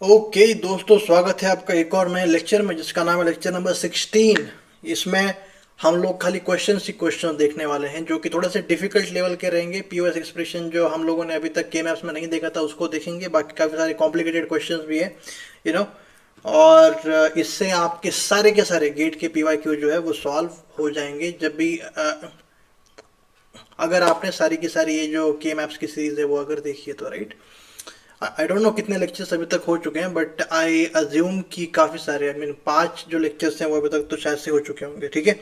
Okay दोस्तों, स्वागत है आपका एक और नए लेक्चर में जिसका नाम है लेक्चर नंबर 16। इसमें हम लोग खाली क्वेश्चन ही क्वेश्चन देखने वाले हैं जो कि थोड़े से डिफिकल्ट लेवल के रहेंगे। पीओएस एक्सप्रेशन जो हम लोगों ने अभी तक के मैप्स में नहीं देखा था उसको देखेंगे। बाकी काफ़ी सारे कॉम्प्लिकेटेड क्वेश्चंस भी है यू नो और इससे आपके सारे के सारे गेट के पीवाईक्यू जो है वो सॉल्व हो जाएंगे जब भी अगर आपने सारी की सारी ये जो के मैप्स की सीरीज है वो अगर देखी है तो, राइट। आई डोंट नो कितने लेक्चर्स अभी तक हो चुके हैं, बट आई अज्यूम कि काफ़ी सारे, आई मीन 5 जो लेक्चर्स हैं वो अभी तक तो शायद से हो चुके होंगे। ठीक है,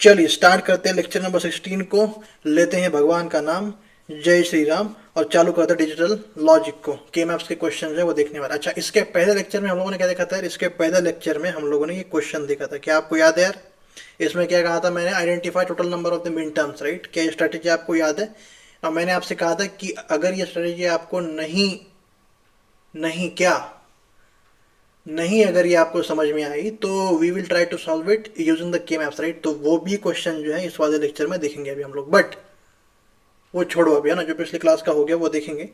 चलिए स्टार्ट करते हैं लेक्चर नंबर 16 को। लेते हैं भगवान का नाम, जय श्री राम, और चालू करते हैं डिजिटल लॉजिक को। के मैप्स के क्वेश्चन है वो देखने वाला। अच्छा, इसके पहले लेक्चर में हम लोगों ने क्या देखा था? इसके पहले लेक्चर में हम लोगों ने ये क्वेश्चन देखा था, क्या आपको याद है यार? इसमें क्या कहा था मैंने? Identify total number of the min terms, right. क्या ये स्ट्रेटेजी आपको याद है? अब मैंने आपसे कहा था कि अगर ये स्ट्रेटेजी आपको नहीं नहीं क्या नहीं अगर ये आपको समझ में आई तो we will try to solve it using the K maps, right. तो वो भी क्वेश्चन जो है इस वाले लेक्चर में देखेंगे अभी हम लोग। बट वो छोड़ो अभी, है ना, जो पिछली क्लास का हो गया वो देखेंगे,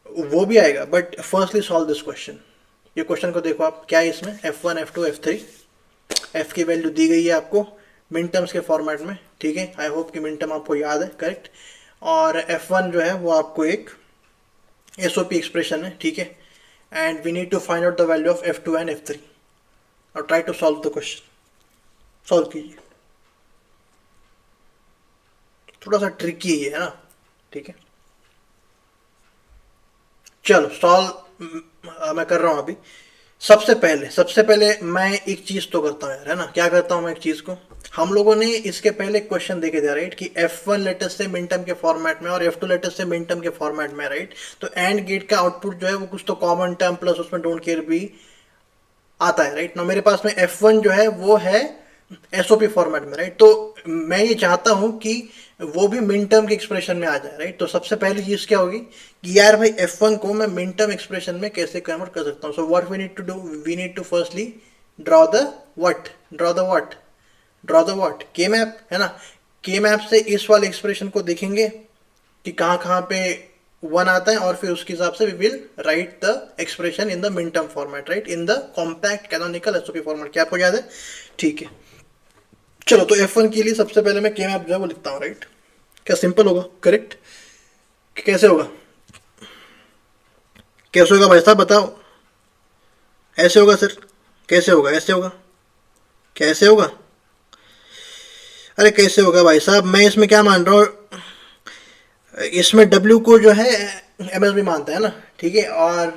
वो भी आएगा। But firstly solve this question. ये क्वेश्चन को देखो आप, क्या है इसमें? F1 F2 F3, एफ की वैल्यू दी गई है आपको मिन टर्म्स के फॉर्मेट में। ठीक है, आई होप कि मिन टर्म आपको याद है, करेक्ट। और F1 जो है वो आपको एक एसओपी एक्सप्रेशन है, ठीक है। And we need to find out the value of F2 and F3 और try to solve the question. Solve कीजिए, थोड़ा सा ट्रिकी है ना, ठीक है। चलो सॉल्व मैं कर रहा हूं अभी। सबसे पहले मैं एक चीज तो करता हूँ यार, है ना। क्या करता हूँ मैं? एक चीज को हम लोगों ने इसके पहले क्वेश्चन देखे थे, राइट, कि F1 लेटर से मिन टर्म के फॉर्मेट में और F2 लेटर से मिन टर्म के फॉर्मेट में, राइट। तो एंड गेट का आउटपुट जो है वो कुछ तो कॉमन टर्म प्लस उसमें डोंट केयर भी आता है, राइट ना। मेरे पास में F1 जो है वो है एसओपी फॉर्मेट में, राइट। तो मैं ये चाहता हूं कि वो भी मिन टर्म के एक्सप्रेशन में आ जाए, राइट। तो सबसे पहली चीज क्या होगी कि यार भाई F1 को मैं मिन टर्म एक्सप्रेशन में कैसे कन्वर्ट कर सकता हूँ? So what we need to do, we need to firstly draw the what draw the what draw the what K map, है ना। के मैप से इस वाले एक्सप्रेशन को देखेंगे कि कहाँ कहाँ पे वन आता है, और फिर उसके हिसाब से we will write the expression in the minterm format, right, in the compact canonical SOP format. क्या आपको याद है? ठीक है, चलो तो F1 के लिए सबसे पहले मैं के मैप जो है वो लिखता हूँ, राइट। क्या सिंपल होगा? करेक्ट। कैसे होगा? कैसे होगा भाई साहब बताओ? ऐसे होगा सर? कैसे होगा? ऐसे होगा? कैसे होगा? अरे कैसे होगा भाई साहब? मैं इसमें क्या मान रहा हूँ, इसमें W को जो है MSB मानता है ना, ठीक है, और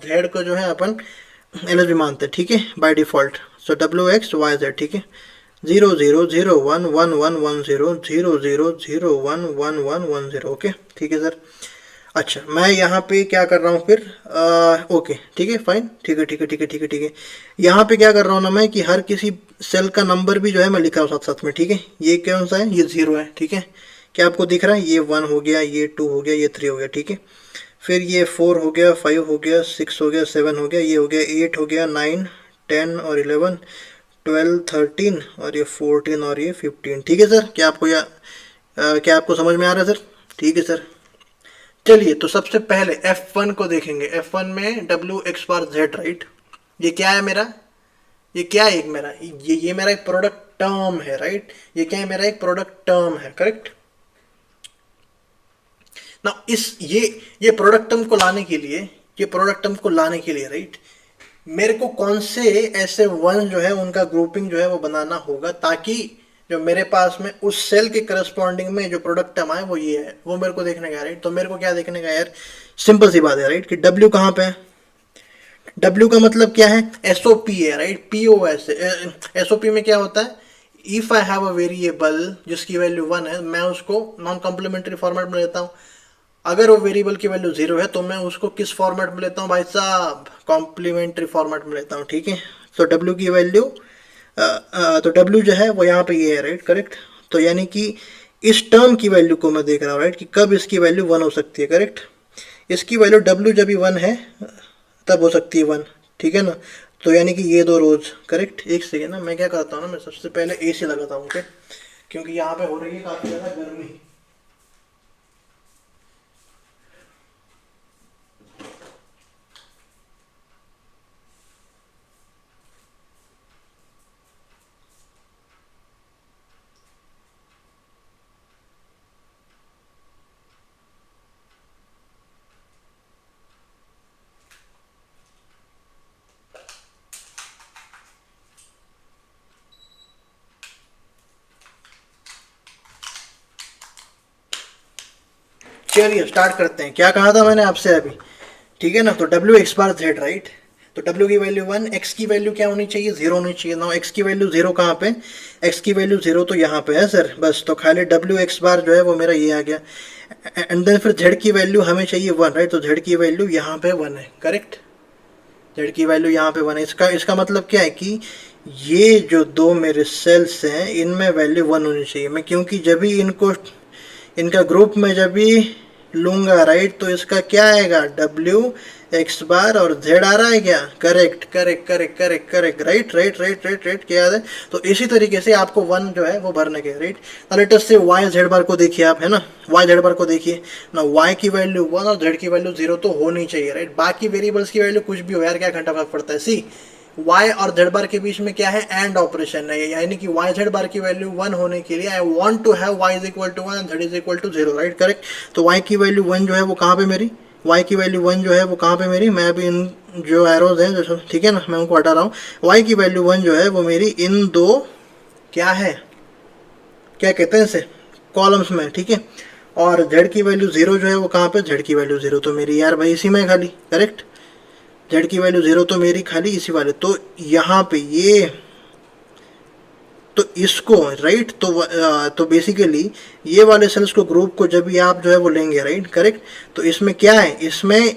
Z को जो है अपन LSB मानते हैं, ठीक है, by default. So WX YZ, ठीक है। 0 0 0 1 1 1 1 0 0 0 0 1 1 1 1 0, ओके, ठीक है सर। अच्छा, मैं यहाँ पे क्या कर रहा हूँ फिर? ओके, ठीक है, फाइन, ठीक है, ठीक है, ठीक है, ठीक है, ठीक है। यहाँ पे क्या कर रहा हूँ ना मैं कि हर किसी सेल का नंबर भी जो है मैं लिख रहा हूँ साथ साथ में, ठीक है। ये कौन सा है? ये 0 है, ठीक है। क्या आपको दिख रहा है? ये 1 हो गया, ये 2 हो गया, ये 3 हो गया, ठीक है। फिर ये 4 हो गया, 5 हो गया, 6 हो गया, 7 हो गया, ये हो गया 8 हो गया, 9 10 और 11 12 13 और ये 14 और ये 15, ठीक है सर। क्या आपको समझ में आ रहा है सर? ठीक है सर। चलिए तो सबसे पहले F1 को देखेंगे। F1 में WX बार Z, राइट। ये क्या है मेरा? ये क्या है? एक मेरा ये मेरा एक प्रोडक्ट टर्म है, राइट। ये क्या है? मेरा एक प्रोडक्ट टर्म है, करेक्ट ना। ये प्रोडक्ट टर्म को लाने के लिए, राइट, मेरे को कौन से ऐसे वन जो है उनका ग्रुपिंग जो है वो बनाना होगा ताकि जो मेरे पास में उस सेल के करस्पॉन्डिंग में जो प्रोडक्ट टर्म आए वो ये है, वो मेरे को देखने का, राइट। तो मेरे को क्या देखने का यार? सिंपल सी बात है, राइट, कि डब्ल्यू कहाँ पे है? डब्ल्यू का मतलब क्या है? एसओपी है, राइट। पीओएस। एसओपी में क्या होता है? If I have a variable जिसकी वैल्यू 1 है, मैं उसको नॉन कॉम्प्लीमेंट्री फॉर्मेट में लेता हूँ। अगर वो वेरिएबल की वैल्यू 0 है तो मैं उसको किस फॉर्मेट में लेता हूँ भाई साहब? कॉम्प्लीमेंट्री फॉर्मेट में लेता हूँ, ठीक है। तो डब्ल्यू की वैल्यू, तो डब्ल्यू जो है वो यहाँ पे ये है, राइट, करेक्ट। तो यानी कि इस टर्म की वैल्यू को मैं देख रहा हूँ, राइट, कि कब इसकी वैल्यू 1 हो सकती है, करेक्ट। इसकी वैल्यू डब्ल्यू जब भी 1 है तब हो सकती है 1, ठीक है ना। तो यानी कि ये दो रोज, करेक्ट। एक सेकेंड ना, मैं क्या करता हूँ ना, मैं सबसे पहले AC लगाता हूँ, ओके, क्योंकि यहाँ पे हो रही है काफ़ी ज़्यादा गर्मी। चलिए स्टार्ट करते हैं। क्या कहा था मैंने आपसे अभी, ठीक है ना। तो डब्ल्यू एक्स बार जेड, राइट। तो डब्ल्यू की वैल्यू 1, एक्स की वैल्यू क्या होनी चाहिए, 0 होनी चाहिए ना। एक्स की वैल्यू 0 कहाँ पे, एक्स की वैल्यू 0 तो यहाँ पे है सर, बस। तो खाली डब्ल्यू एक्स बार जो है वो मेरा ये आ गया। एंड देन फिर जेड की वैल्यू हमें चाहिए 1, राइट। तो जेड की वैल्यू यहाँ पे 1 है, करेक्ट। जेड की वैल्यू यहाँ पे 1 है। इसका मतलब क्या है कि ये जो दो मेरे सेल्स हैं इनमें वैल्यू 1 होनी चाहिए। मैं क्योंकि जब भी इनको इनका ग्रुप में जब भी लूंगा, राइट, तो इसका क्या आएगा, डब्ल्यू एक्स बार और जेड आ रहा है क्या, correct correct correct correct correct, right right right right right, क्या याद है। तो इसी तरीके से आपको 1 जो है वो भरने के, राइट। लेटेस्ट से वाई जेड बार को देखिए आप, है ना। वाई जेड बार को देखिए ना, वाई की वैल्यू 1 और जेड की वैल्यू 0 तो होनी चाहिए, राइट। बाकी वेरिएबल्स की वैल्यू कुछ भी हो यार, क्या घंटा फर्क पड़ता है। सी y और z बार के बीच में क्या है, एंड ऑपरेशन है, यानी कि y z बार की वैल्यू 1 होने के लिए I want to have y is equal to 1 and z is equal to 0, right, correct. तो y की वैल्यू 1 जो है वो कहाँ पे मेरी, y की वैल्यू 1 जो है वो कहाँ पे मेरी, मैं अभी इन जो एरोज हैं जैसे, ठीक है ना, मैं उनको हटा रहा हूँ। y की वैल्यू 1 जो है वो मेरी इन दो क्या है, क्या कहते हैं इसे, कॉलम्स में, ठीक है। और z की वैल्यू 0 जो है वो कहाँ पे, z की वैल्यू 0 तो मेरी यार भाई इसी में खाली, करेक्ट। जेड की वैल्यू 0 तो मेरी खाली इसी वाले, तो यहाँ पे ये, तो इसको, राइट, तो बेसिकली ये वाले सेल्स को, ग्रुप को जब भी आप जो है वो लेंगे, राइट, करेक्ट। तो इसमें क्या है, इसमें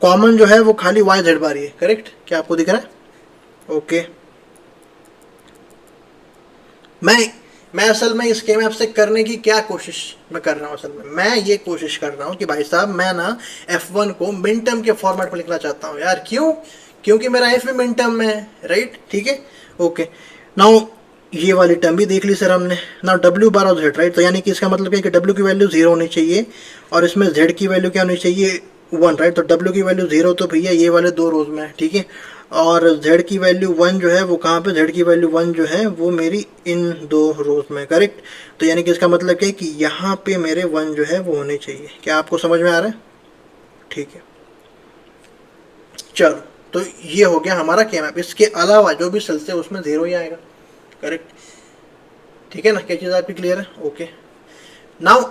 कॉमन जो है वो खाली वाई जेड बार ही है, करेक्ट। क्या आपको दिख रहा है, ओके। मैं असल में इस गेम ऐप से करने की क्या कोशिश मैं कर रहा हूँ, असल में मैं ये कोशिश कर रहा हूँ कि भाई साहब मैं ना F1 को मिन टर्म के फॉर्मेट में लिखना चाहता हूँ यार। क्यों, क्योंकि मेरा F भी मिन टर्म में है, राइट, ठीक है, ओके। नाउ ये वाली टर्म भी देख ली सर हमने। नाउ डब्ल्यू बार और जेड, राइट। तो यानी कि इसका मतलब क्या है कि डब्ल्यू की वैल्यू 0 होनी चाहिए और इसमें जेड की वैल्यू क्या होनी चाहिए, 1, राइट। तो डब्ल्यू की वैल्यू 0 तो भैया ये वाले दो रोज में है, ठीक है। और z की वैल्यू 1 जो है वो कहाँ पे, z की वैल्यू 1 जो है वो मेरी इन दो रोज में, करेक्ट। तो यानी कि इसका मतलब क्या है कि यहाँ पे मेरे 1 जो है वो होने चाहिए। क्या आपको समझ में आ रहा है, ठीक है। चलो, तो ये हो गया हमारा के मैप। इसके अलावा जो भी सेल्स है उसमें 0 ही आएगा, करेक्ट, ठीक है ना। क्या चीज़ आपकी क्लियर है, ओके। नाउ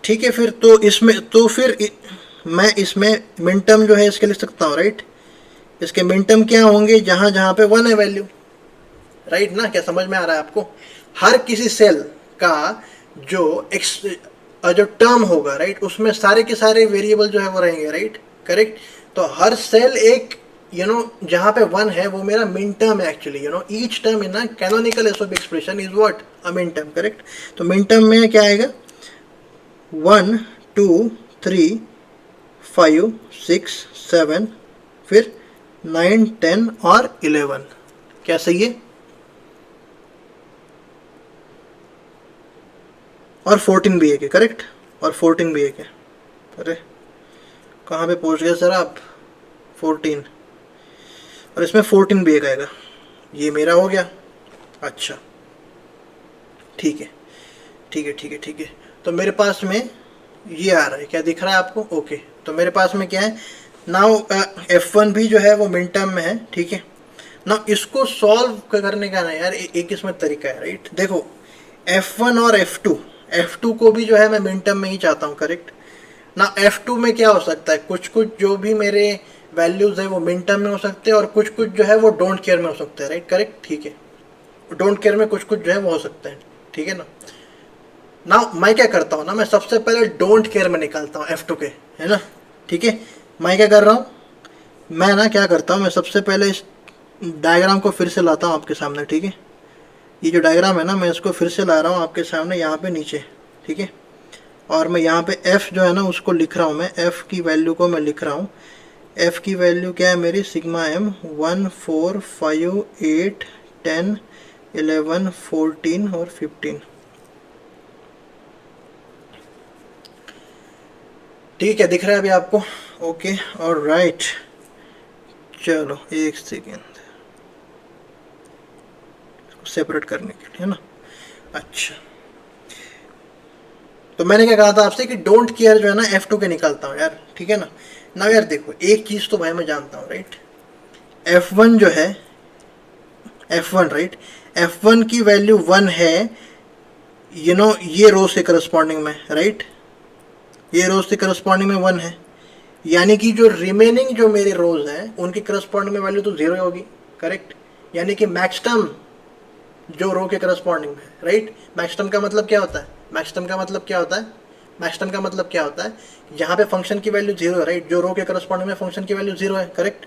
ठीक है, फिर तो इसमें तो फिर मैं इसमें मिन टर्म जो है इसके लिख सकता हूँ, राइट। इसके मिन टर्म क्या होंगे, जहां जहां पे 1 है वैल्यू, राइट ना। क्या समझ में आ रहा है आपको, हर किसी सेल का जो जो टर्म होगा, राइट, उसमें सारे के सारे वेरिएबल जो है वो रहेंगे, राइट, करेक्ट। तो हर सेल एक जहां पे 1 है वो मेरा मिन टर्म है actually, each term in canonical SOP expression is what, a min term, correct. तो मिन टर्म में क्या आएगा, 1 2 3 5 6 7, फिर 9 10 और 11, क्या सही है। और 14 भी है क्या, करेक्ट। और 14 भी है क्या, अरे कहाँ पे पहुँच गए सर आप, 14, और इसमें 14 भी एक आएगा, ये मेरा हो गया। अच्छा, ठीक है ठीक है ठीक है ठीक है। तो मेरे पास में ये आ रहा है, क्या दिख रहा है आपको, ओके। तो मेरे पास में क्या है नाउ, F1 भी जो है वो मिन टर्म में है, ठीक है ना। इसको सॉल्व करने का ना यार एक इसमें तरीका है, राइट। देखो F1 और F2 को भी जो है मैं मिन टर्म में ही चाहता हूँ, करेक्ट ना। F2 में क्या हो सकता है, कुछ कुछ जो भी मेरे वैल्यूज है वो मिन टर्म में हो सकते हैं और कुछ कुछ जो है वो डोंट केयर में हो सकते हैं, राइट, करेक्ट, ठीक है। डोंट केयर में कुछ कुछ जो है वो हो सकते हैं, ठीक है ना। ना मैं क्या करता हूँ ना, मैं सबसे पहले डोंट केयर में निकालता हूँ F2 के, है ना, ठीक है। मैं क्या कर रहा हूँ, मैं ना क्या करता हूँ, मैं सबसे पहले इस डायग्राम को फिर से लाता हूँ आपके सामने, ठीक है। ये जो डायग्राम है ना, मैं इसको फिर से ला रहा हूँ आपके सामने यहाँ पे नीचे, ठीक है। और मैं यहाँ पे F जो है ना उसको लिख रहा हूँ, मैं F की वैल्यू को मैं लिख रहा हूँ। F की वैल्यू क्या है मेरी, सिग्मा M 1 4 5 8 10 11 14 और 15, ठीक है, दिख रहा है अभी आपको, ओके, और राइट। चलो एक सेकेंड, सेपरेट करने के लिए, है ना। अच्छा, तो मैंने क्या कहा था आपसे कि डोंट केयर जो है ना F2 के निकालता हूँ यार, ठीक है ना यार देखो एक चीज़ तो भाई मैं जानता हूँ, राइट। F1 जो है, F1, राइट, F1 की वैल्यू 1 है, ये रो से करस्पॉन्डिंग में, राइट। ये रोज के करस्पॉन्डिंग में 1 है, यानी कि जो रिमेनिंग जो मेरे रोज हैं उनकी करस्पॉन्डिंग में वैल्यू तो 0 होगी, करेक्ट। यानी कि मैक्स टर्म जो रो के करस्पॉन्डिंग में है, राइट। मैक्स टर्म का मतलब क्या होता है, मैक्स टर्म का मतलब क्या होता है, मैक्स टर्म का मतलब क्या होता है, यहाँ पे फंक्शन की वैल्यू 0 है, राइट। जो रो के करस्पॉन्डिंग में फंक्शन की वैल्यू 0 है, करेक्ट।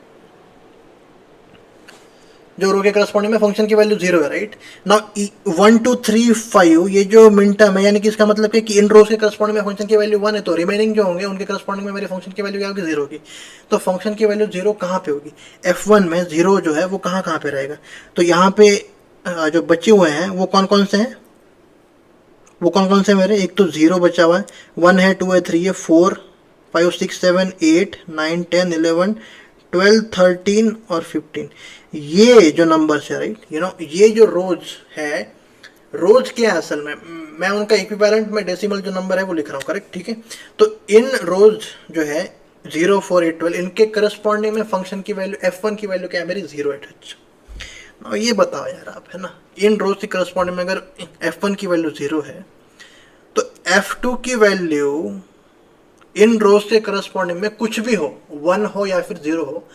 जो रो के करस्पॉन्डिंग में फंक्शन की वैल्यू 0 है, राइट। नाउ 1 2 3 5 ये जो मिन टर्म है, यानी कि इसका मतलब है कि इन रोज के करस्पॉन्डिंग में फंक्शन की वैल्यू 1 है, तो रिमेनिंग जो होंगे उनके करस्पॉन्डिंग में मेरे फंक्शन की वैल्यू क्या होगी, 0 होगी। तो फंक्शन की वैल्यू 0 कहाँ पे होगी, F1 में 0 जो है वो कहाँ कहाँ पे रहेगा। तो यहाँ पे जो बचे हुए हैं वो कौन कौन से हैं, वो कौन कौन से मेरे, एक तो 0 बचा हुआ है, 1 है, 2 है, 3 है, 4 5 6 7 8 9 10 11 12 13 और 15, ये जो नंबर्स है, राइट, ये जो रोज है, रोज क्या है असल में, मैं उनका इक्विवेलेंट में डेसिमल जो नंबर है वो लिख रहा हूँ, करेक्ट, ठीक है। तो इन रोज जो है 0 4 8 12 इनके करस्पॉन्डिंग में फंक्शन की वैल्यू F1 की वैल्यू क्या है मेरी, 0 8 अच्छा। ये बताओ यार आप, है ना, इन रोज की करस्पॉन्डिंग में अगर F1 की वैल्यू 0 है तो F2 की वैल्यू इन रोज के करस्पॉन्डिंग में कुछ भी हो, 1 हो या फिर 0 हो,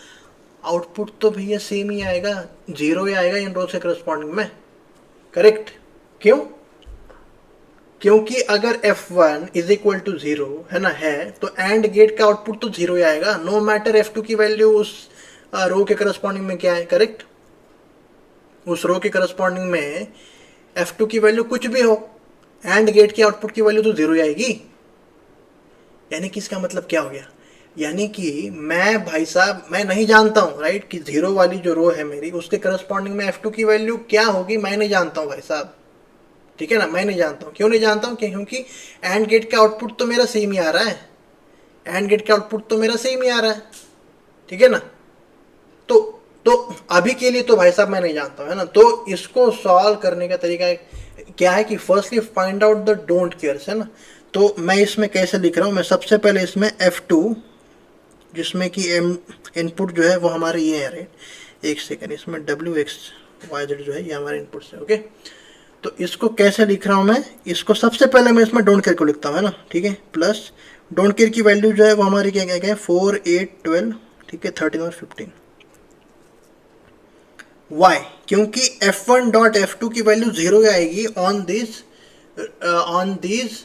आउटपुट तो भैया सेम ही आएगा, 0 ही आएगा इन रोज के करस्पॉन्डिंग में, करेक्ट। क्यों, क्योंकि अगर F1 इज इक्वल टू 0 है ना, है तो एंड गेट का आउटपुट तो 0 ही आएगा, नो मैटर F2 की वैल्यू उस रो के करस्पॉन्डिंग में क्या है, करेक्ट। उस रो के करस्पॉन्डिंग में F2 की वैल्यू कुछ भी हो, एंड गेट की आउटपुट की वैल्यू तो 0 ही आएगी। यानी कि इसका मतलब क्या हो गया, यानी कि मैं भाई साहब मैं नहीं जानता हूँ, राइट, कि 0 वाली जो रो है मेरी उसके करस्पॉन्डिंग में F2 की वैल्यू क्या होगी, मैं नहीं जानता हूँ भाई साहब, ठीक है ना। मैं नहीं जानता हूँ, क्यों नहीं जानता हूँ, क्योंकि एंड गेट का आउटपुट तो मेरा सेम ही आ रहा है, एंड गेट का आउटपुट तो मेरा सेम ही आ रहा है, ठीक है ना। तो तो अभी के लिए तो भाई साहब मैं नहीं जानता हूँ, है ना। तो इसको सॉल्व करने का तरीका क्या है कि firstly find out the don't cares, है ना। तो मैं इसमें कैसे लिख रहा हूँ, मैं सबसे पहले इसमें F2 जिसमें कि एम इनपुट जो है वो हमारे ये है, राइट। एक सेकेंड, इसमें WX YZ जो है ये हमारे इनपुट से, ओके। तो इसको कैसे लिख रहा हूँ मैं, इसको सबसे पहले मैं इसमें डोंट केयर को लिखता हूँ, है ना, ठीक है। प्लस डोंट केयर की वैल्यू जो है वो हमारी क्या क्या क्या है, 4 8 12, ठीक है, 13 और 15। वाई, क्योंकि F1 डॉट F2 की वैल्यू 0 आएगी ऑन दिस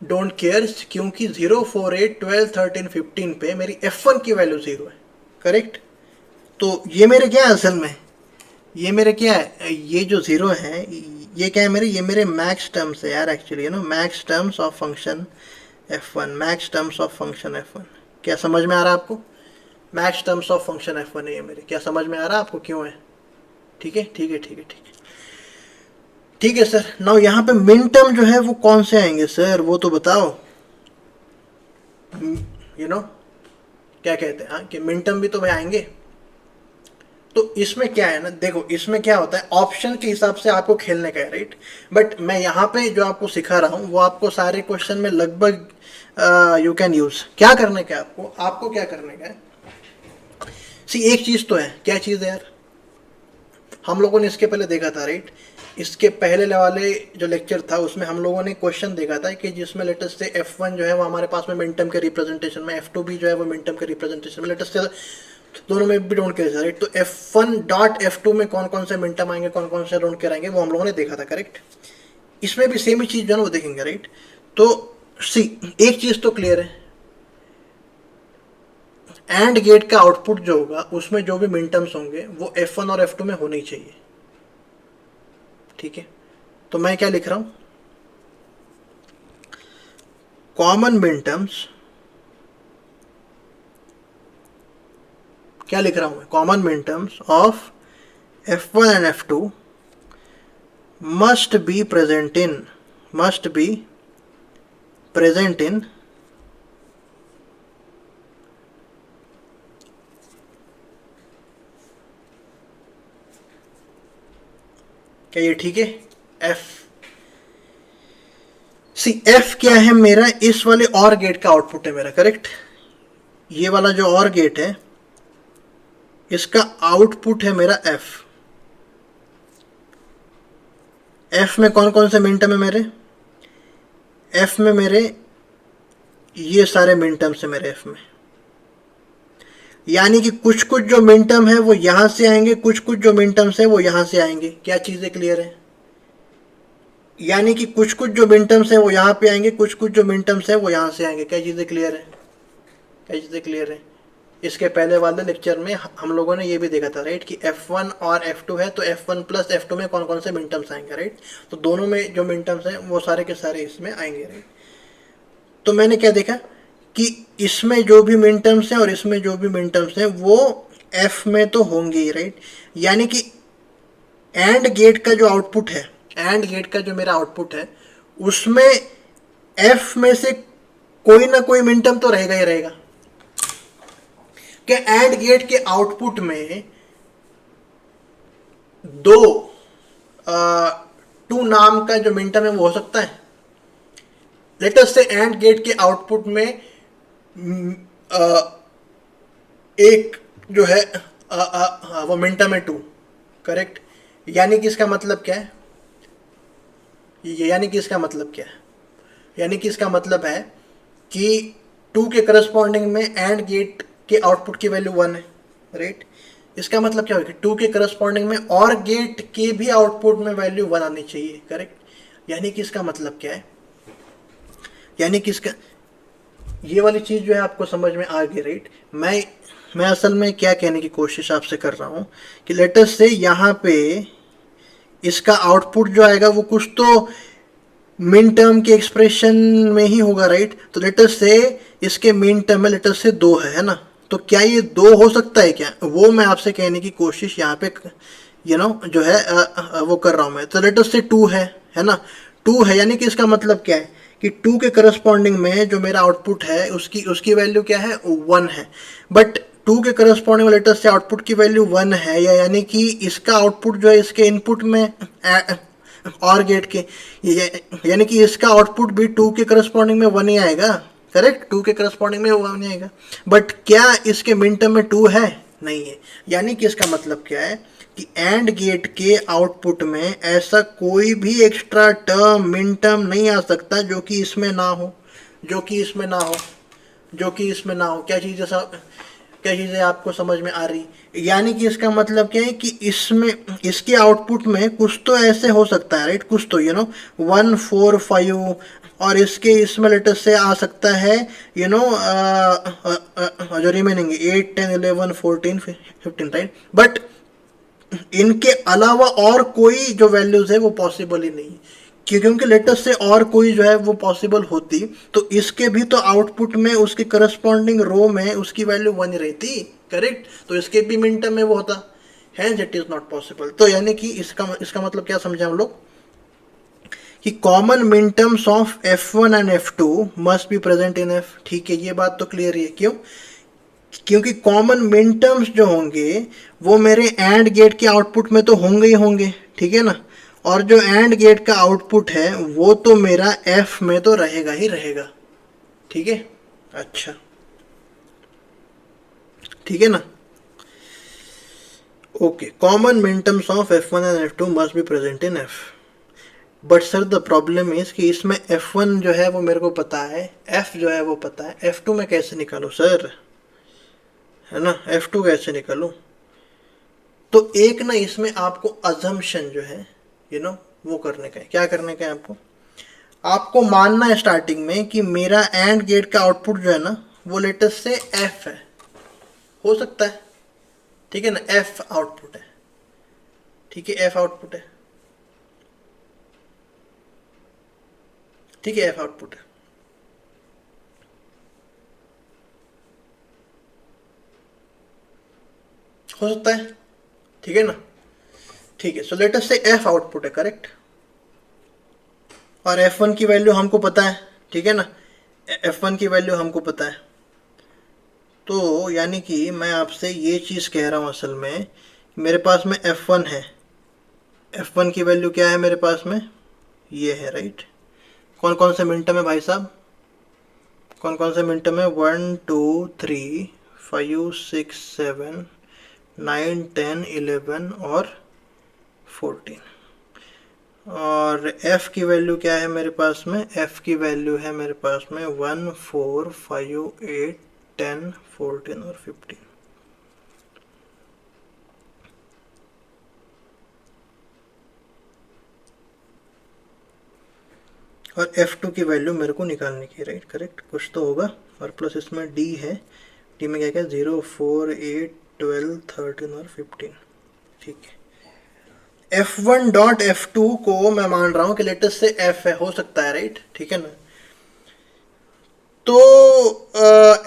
डोंट केयर, क्योंकि 0 4 8 12 13 15 पे मेरी F1 की वैल्यू 0 है, करेक्ट। तो ये मेरे क्या है असल में, ये मेरे क्या है, ये जो 0 है ये क्या है मेरे, ये मेरे मैक्स टर्म्स है यार, actually max terms of function F1, max terms of function F1। क्या समझ में आ रहा है आपको, max terms of function F1 है ये मेरे, क्या समझ में आ रहा है आपको, क्यों है, ठीक है ठीक है ठीक है ठीक है ठीक है सर। नाउ यहाँ पे मिन टर्म जो है वो कौन से आएंगे सर, वो तो बताओ, क्या कहते हैं, हाँ, कि मिन टर्म भी तो भाई आएंगे। तो इसमें क्या है ना, देखो इसमें क्या होता है, ऑप्शन के हिसाब से आपको खेलने का है, राइट। बट मैं यहाँ पे जो आपको सिखा रहा हूँ वो आपको सारे क्वेश्चन में लगभग यू कैन यूज। क्या करने का है आपको, आपको क्या करने का है, सी एक चीज तो है, क्या चीज है यार, हम लोगों ने इसके पहले देखा था, राइट। इसके पहले वाले जो लेक्चर था उसमें हम लोगों ने क्वेश्चन देखा था कि जिसमें लेटेस्ट से F1 जो है वो हमारे पास में मिन टर्म के रिप्रेजेंटेशन में, F2 भी जो है वो मिन टर्म के रिप्रेजेंटेशन में, लेटेस्ट से दोनों में भी डोंट केयर, राइट। तो F1 डॉट F2 में कौन कौन से मिन टर्म आएंगे, कौन कौन से डोंट केयर आएंगे, वो हम लोगों ने देखा था, करेक्ट। इसमें भी सेम ही चीज जो है वो देखेंगे, राइट। तो सी एक चीज तो क्लियर है, एंड गेट का आउटपुट जो होगा उसमें जो भी मिन टर्म्स होंगे वो F1 और F2 में होने ही चाहिए, ठीक है। तो मैं क्या लिख रहा हूं, कॉमन मिन टर्म्स, क्या लिख रहा हूं मैं, कॉमन मिन terms of F1 and F2 must be present in क्या ये ठीक है, F सी F क्या है मेरा, इस वाले और गेट का आउटपुट है मेरा, करेक्ट। ये वाला जो और गेट है इसका आउटपुट है मेरा F। F में कौन कौन से मिन टर्म है मेरे, F में मेरे ये सारे मिन टर्म्स है मेरे एफ में, यानी कि कुछ कुछ जो मिन टर्म है वो यहां से आएंगे, कुछ कुछ जो मिन टर्म्स है वो यहां से आएंगे। क्या चीजें क्लियर है? यानी कि कुछ कुछ जो मिन टर्म्स है वो यहाँ पे आएंगे, कुछ कुछ जो मिन टर्म्स है वो यहाँ से आएंगे। क्या चीजें क्लियर है? क्या चीजें क्लियर है? इसके पहले वाले लेक्चर में हम लोगों ने ये भी देखा था राइट कि F1 और F2 है, तो F1 प्लस F2 में कौन कौन से मिन टर्म्स आएंगे राइट। तो दोनों में जो मिन टर्म्स हैं वो सारे के सारे इसमें आएंगे राइट। तो मैंने क्या देखा कि इसमें जो भी मिन टर्म्स हैं और इसमें जो भी मिन टर्म्स हैं वो F में तो होंगे ही राइट। यानी कि एंड गेट का जो आउटपुट है, एंड गेट का जो मेरा आउटपुट है उसमें F में से कोई ना कोई मिन टर्म तो रहेगा ही रहेगा। क्या एंड गेट के आउटपुट में दो टू नाम का जो मिन टर्म है वो हो सकता है? लेट अस से एंड गेट के आउटपुट में एक जो है वो मिन टर्म है टू, करेक्ट। यानी कि इसका मतलब क्या है? यानी कि इसका मतलब क्या है? यानी कि इसका मतलब है कि टू के करस्पॉन्डिंग में एंड गेट के आउटपुट की वैल्यू वन है राइट। इसका मतलब क्या होगा? टू के करस्पॉन्डिंग में और गेट के भी आउटपुट में वैल्यू वन आनी चाहिए, करेक्ट। यानी कि इसका मतलब क्या है? यानी कि इसका ये वाली चीज जो है आपको समझ में आ गई राइट। मैं असल में क्या कहने की कोशिश आपसे कर रहा हूं कि लेटस से यहाँ पे इसका आउटपुट जो आएगा वो कुछ तो मिन टर्म के एक्सप्रेशन में ही होगा राइट। तो लेटस से इसके मिन टर्म में लेटस से दो है ना। तो क्या ये दो हो सकता है क्या? वो मैं आपसे कहने की कोशिश यहाँ पे जो है वो कर रहा हूँ मैं। तो लेटस से टू है ना। टू है यानी कि इसका मतलब क्या है कि टू के करस्पॉन्डिंग में जो मेरा आउटपुट है उसकी उसकी वैल्यू क्या है? वन है। बट टू के करस्पॉन्डिंग लेटर से आउटपुट की वैल्यू वन है, या यानी कि इसका आउटपुट जो है इसके इनपुट में और गेट के, यानी कि इसका आउटपुट भी टू के करस्पॉन्डिंग में वन ही आएगा, करेक्ट। टू के करस्पॉन्डिंग में वन ही आएगा। बट क्या इसके मिन टर्म में टू है? नहीं है। यानी कि इसका मतलब क्या है कि एंड गेट के आउटपुट में ऐसा कोई भी एक्स्ट्रा टर्म मिन टर्म नहीं आ सकता जो कि इसमें ना हो, जो कि इसमें ना हो, जो कि इसमें ना हो। क्या चीज़ें आपको समझ में आ रही? यानी कि इसका मतलब क्या है कि इसमें इसके आउटपुट में कुछ तो ऐसे हो सकता है राइट, कुछ तो 1 4 5 और इसके इसमें लेटर से आ सकता है जो रिमेनिंग 8 10 11 14 15 राइट। बट इनके अलावा और कोई जो वैल्यूज है वो पॉसिबल ही नहीं है। क्योंकि लेटर से और कोई जो है वो पॉसिबल होती तो इसके भी तो आउटपुट में उसके करस्पॉन्डिंग रो में उसकी वैल्यू वन ही रहती, करेक्ट। तो इसके भी मिन टर्म में वो होता, hence it is not possible. तो यानी कि इसका मतलब क्या समझे हम लोग कि कॉमन मिन terms of F1 and F2 must be present in F। ठीक है, ये बात तो क्लियर है। क्यों? क्योंकि कॉमन मिन टर्म्स जो होंगे वो मेरे एंड गेट के आउटपुट में तो होंगे ही होंगे, ठीक है ना। और जो एंड गेट का आउटपुट है वो तो मेरा एफ में तो रहेगा ही रहेगा, ठीक है। अच्छा, ठीक है ना। ओके, कॉमन मिन terms of F1 and F2 must be present in F। But sir the problem is कि इसमें F1 जो है वो मेरे को पता है, F जो है वो पता है, F2 में कैसे निकालूं सर, है ना। F2 कैसे निकालूं? तो एक ना इसमें आपको अजम्पशन जो है वो करने का है। क्या करने का है आपको? आपको मानना है स्टार्टिंग में कि मेरा एंड गेट का आउटपुट जो है ना वो लेटेस्ट से एफ है, हो सकता है, ठीक है ना। एफ आउटपुट है, ठीक है, एफ आउटपुट है, ठीक है, एफ आउटपुट है। हो सकता है, ठीक है ना। ठीक है, सो लेटेस्ट से एफ आउटपुट है, करेक्ट। और F1 की वैल्यू हमको पता है, ठीक है ना। F1 की वैल्यू हमको पता है। तो यानी कि मैं आपसे ये चीज़ कह रहा हूँ असल में, मेरे पास में F1 है, F1 की वैल्यू क्या है मेरे पास में? ये है राइट। कौन कौन से मिनट में भाई साहब? कौन कौन से मिनट में? 1 2 3 5 6 7 9 10 11 और 14। और f की वैल्यू क्या है मेरे पास में, f की वैल्यू है मेरे पास में 1, 4, 5, 8, 10, 14 और 15। और F2 की वैल्यू मेरे को निकालनी की, राइट, करेक्ट, कुछ तो होगा। और प्लस इसमें D है, D में क्या क्या, 0, 4, 8, 12, 13 और 15। ठीक है, F1 डॉट F2 को मैं मान रहा हूँ कि लेटेस्ट से F है, हो सकता है, राइट, ठीक है ना। तो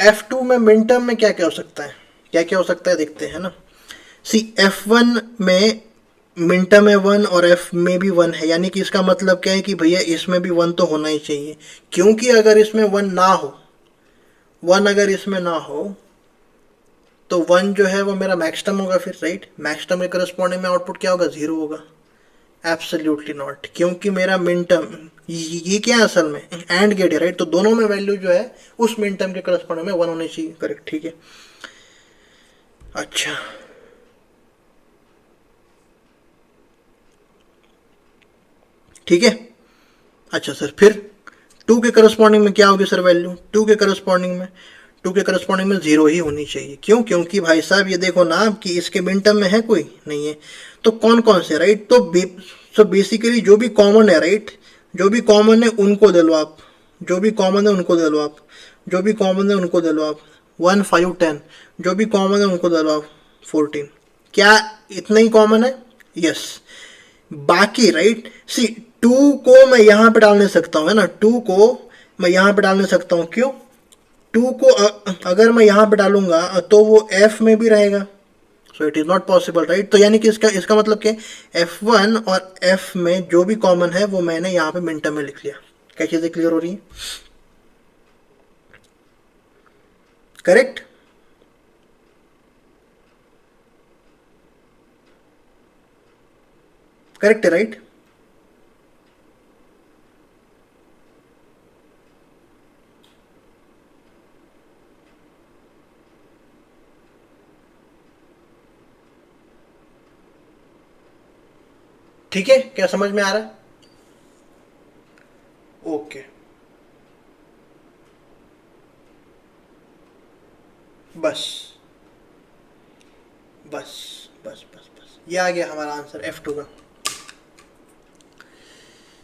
F2 में मिन टर्म में क्या क्या हो सकता है, क्या क्या हो सकता है देखते हैं ना। सी F1 में मिन टर्म है 1 और F में भी 1 है, यानी कि इसका मतलब क्या है कि भैया इसमें भी 1 तो होना ही चाहिए, क्योंकि अगर इसमें 1 ना हो, 1 अगर इसमें ना हो तो 1 जो है वो मेरा मैक्स टर्म होगा फिर, राइट। मैक्स टर्म के करस्पॉन्डिंग में आउटपुट क्या होगा, 0 होगा। एब्सोल्युटली नॉट, क्योंकि मेरा मिन टर्म ये क्या है असल में, एंड गेट है, राइट। तो दोनों में वैल्यू जो है उस मिन टर्म के करस्पॉन्डिंग में 1 होनी चाहिए, करेक्ट, ठीक है। अच्छा, ठीक है। अच्छा सर, फिर 2 के करस्पॉन्डिंग में क्या होगी सर वैल्यू, 2 के करस्पॉन्डिंग में, 2 के करस्पॉन्डिंग में 0 ही होनी चाहिए। क्यों, क्योंकि भाई साहब ये देखो ना कि इसके मिन टर्म में है कोई नहीं है, तो कौन कौन से, राइट। तो बेसिकली जो भी कॉमन है, राइट, जो भी कॉमन है उनको दे लो आप, जो भी कॉमन है उनको दे लो आप, जो भी कॉमन है उनको दे लो आप, 1, 5, 10, जो भी कॉमन है उनको दे लो आप 14। क्या इतना ही कॉमन है, यस। बाकी, राइट, सी 2 को मैं यहां पे डाल नहीं सकता हूं, है ना, 2 को मैं यहां पे डाल नहीं सकता हूं, क्यों, 2 को अगर मैं यहां पे डालूंगा तो वो f में भी रहेगा, so it is not possible, right. तो यानी कि इसका इसका मतलब क्या, F1 और F में जो भी कॉमन है वो मैंने यहाँ पे मिनट में लिख लिया। क्या चीजें क्लियर हो रही है, करेक्ट, करेक्ट है, राइट। ठीक है, क्या समझ में आ रहा है, ओके, बस बस बस बस बस, ये आ गया हमारा आंसर F2 का।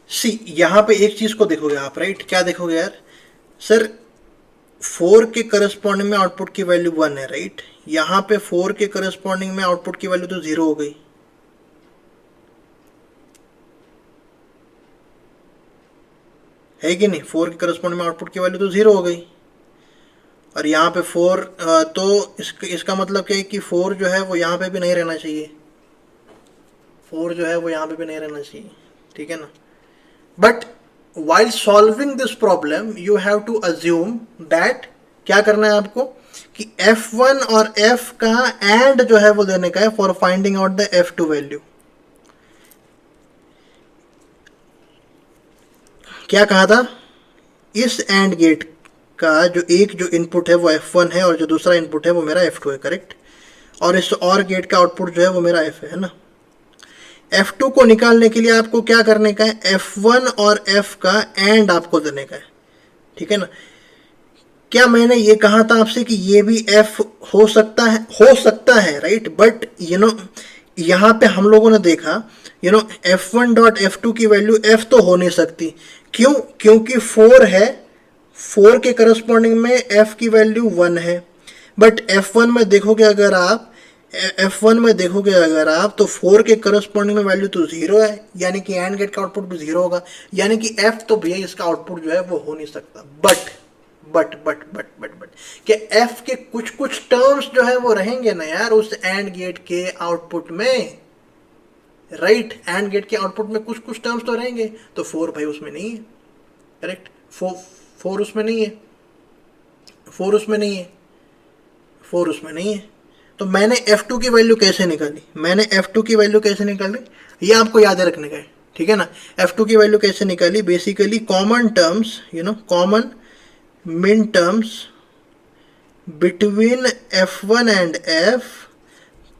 सी यहाँ पे एक चीज को देखोगे आप, राइट, क्या देखोगे यार सर, 4 के करस्पॉन्डिंग में आउटपुट की वैल्यू 1 है, राइट। यहाँ पे 4 के करस्पॉन्डिंग में आउटपुट की वैल्यू तो 0 हो गई, है कि नहीं, 4 के करस्पॉन्डिंग में आउटपुट की वैल्यू तो 0 हो गई। और यहाँ पे 4, तो इसका मतलब क्या है कि 4 जो है वो यहाँ पे भी नहीं रहना चाहिए, 4 जो है वो यहाँ पे भी नहीं रहना चाहिए, ठीक है ना। But while solving this problem you have to assume that, क्या करना है आपको कि F1 और F का एंड जो है वो देने का है for finding out the F2 value. क्या कहा था, इस एंड गेट का जो एक जो इनपुट है वो F1 है और जो दूसरा इनपुट है वो मेरा F2 है, करेक्ट। और इस और गेट का आउटपुट जो है वो मेरा F है ना। F2 को निकालने के लिए आपको क्या करने का है, F1 और F का एंड आपको देने का है, ठीक है ना। क्या मैंने ये कहा था आपसे कि ये भी F हो सकता है, हो सकता है, राइट। बट यू नो यहाँ पे हम लोगों ने देखा, you know F1 dot F2 की वैल्यू F तो हो नहीं सकती, क्यों, क्योंकि 4 है, 4 के करस्पॉन्डिंग में F की वैल्यू 1 है। बट F1 में देखोगे अगर आप, F1 में देखोगे अगर आप तो 4 के करस्पॉन्डिंग में वैल्यू तो 0 है, यानी कि एंड गेट का आउटपुट भी 0 होगा, यानी कि F तो भैया इसका आउटपुट जो है वो हो नहीं सकता। बट कि F के कुछ कुछ टर्म्स जो है वो रहेंगे ना यार उस एंड गेट के आउटपुट में, राइट। एंड गेट के आउटपुट में कुछ कुछ टर्म्स तो रहेंगे, तो 4 भाई उसमें नहीं है, करेक्ट, 4 उसमें नहीं है, 4 उसमें नहीं है, 4 उसमें नहीं है। तो मैंने F2 की वैल्यू कैसे निकाली, मैंने F2 की वैल्यू कैसे निकाली, ये आपको याद रखने का है, ठीक है ना। F2 की वैल्यू कैसे निकाली, basically common terms, you know common मिन terms between F1 and F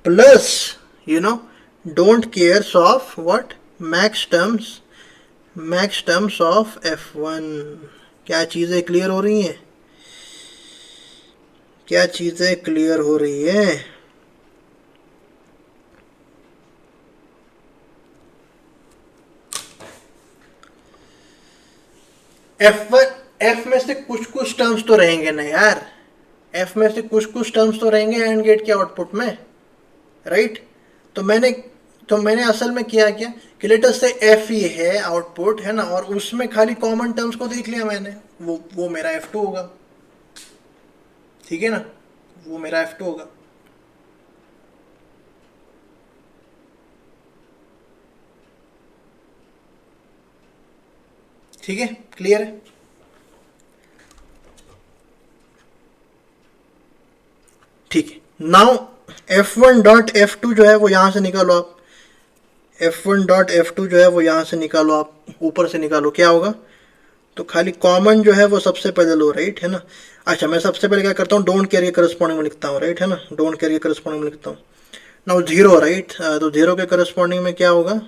plus, you know, don't cares of what, max terms max terms of F1। क्या चीज़ें क्लियर हो रही हैं? क्या चीज़ें क्लियर हो रही है? F1 F में से कुछ कुछ टर्म्स तो रहेंगे ना यार। F में से कुछ कुछ टर्म्स तो रहेंगे एंड गेट के आउटपुट में, राइट? तो मैंने असल में किया क्या कि लेटर से F ये है आउटपुट, है ना, और उसमें खाली कॉमन टर्म्स को देख लिया मैंने, वो मेरा F2 होगा, ठीक है ना, वो मेरा F2 होगा। ठीक है, क्लियर है? ठीक है, नाउ F1.F2 जो है वो यहां से निकालो आप। F1.F2 जो है वो यहां से निकालो आप, ऊपर से निकालो, क्या होगा? तो खाली कॉमन जो है वो सबसे पहले लो, राइट, है ना। अच्छा, मैं सबसे पहले क्या करता हूँ, डोंट केयर के करस्पॉन्डिंग में लिखता हूँ, राइट, है ना, डोंट केयर के करस्पॉन्डिंग में लिखता हूँ। नाउ जीरो, राइट, तो जीरो के करस्पॉन्डिंग में क्या होगा?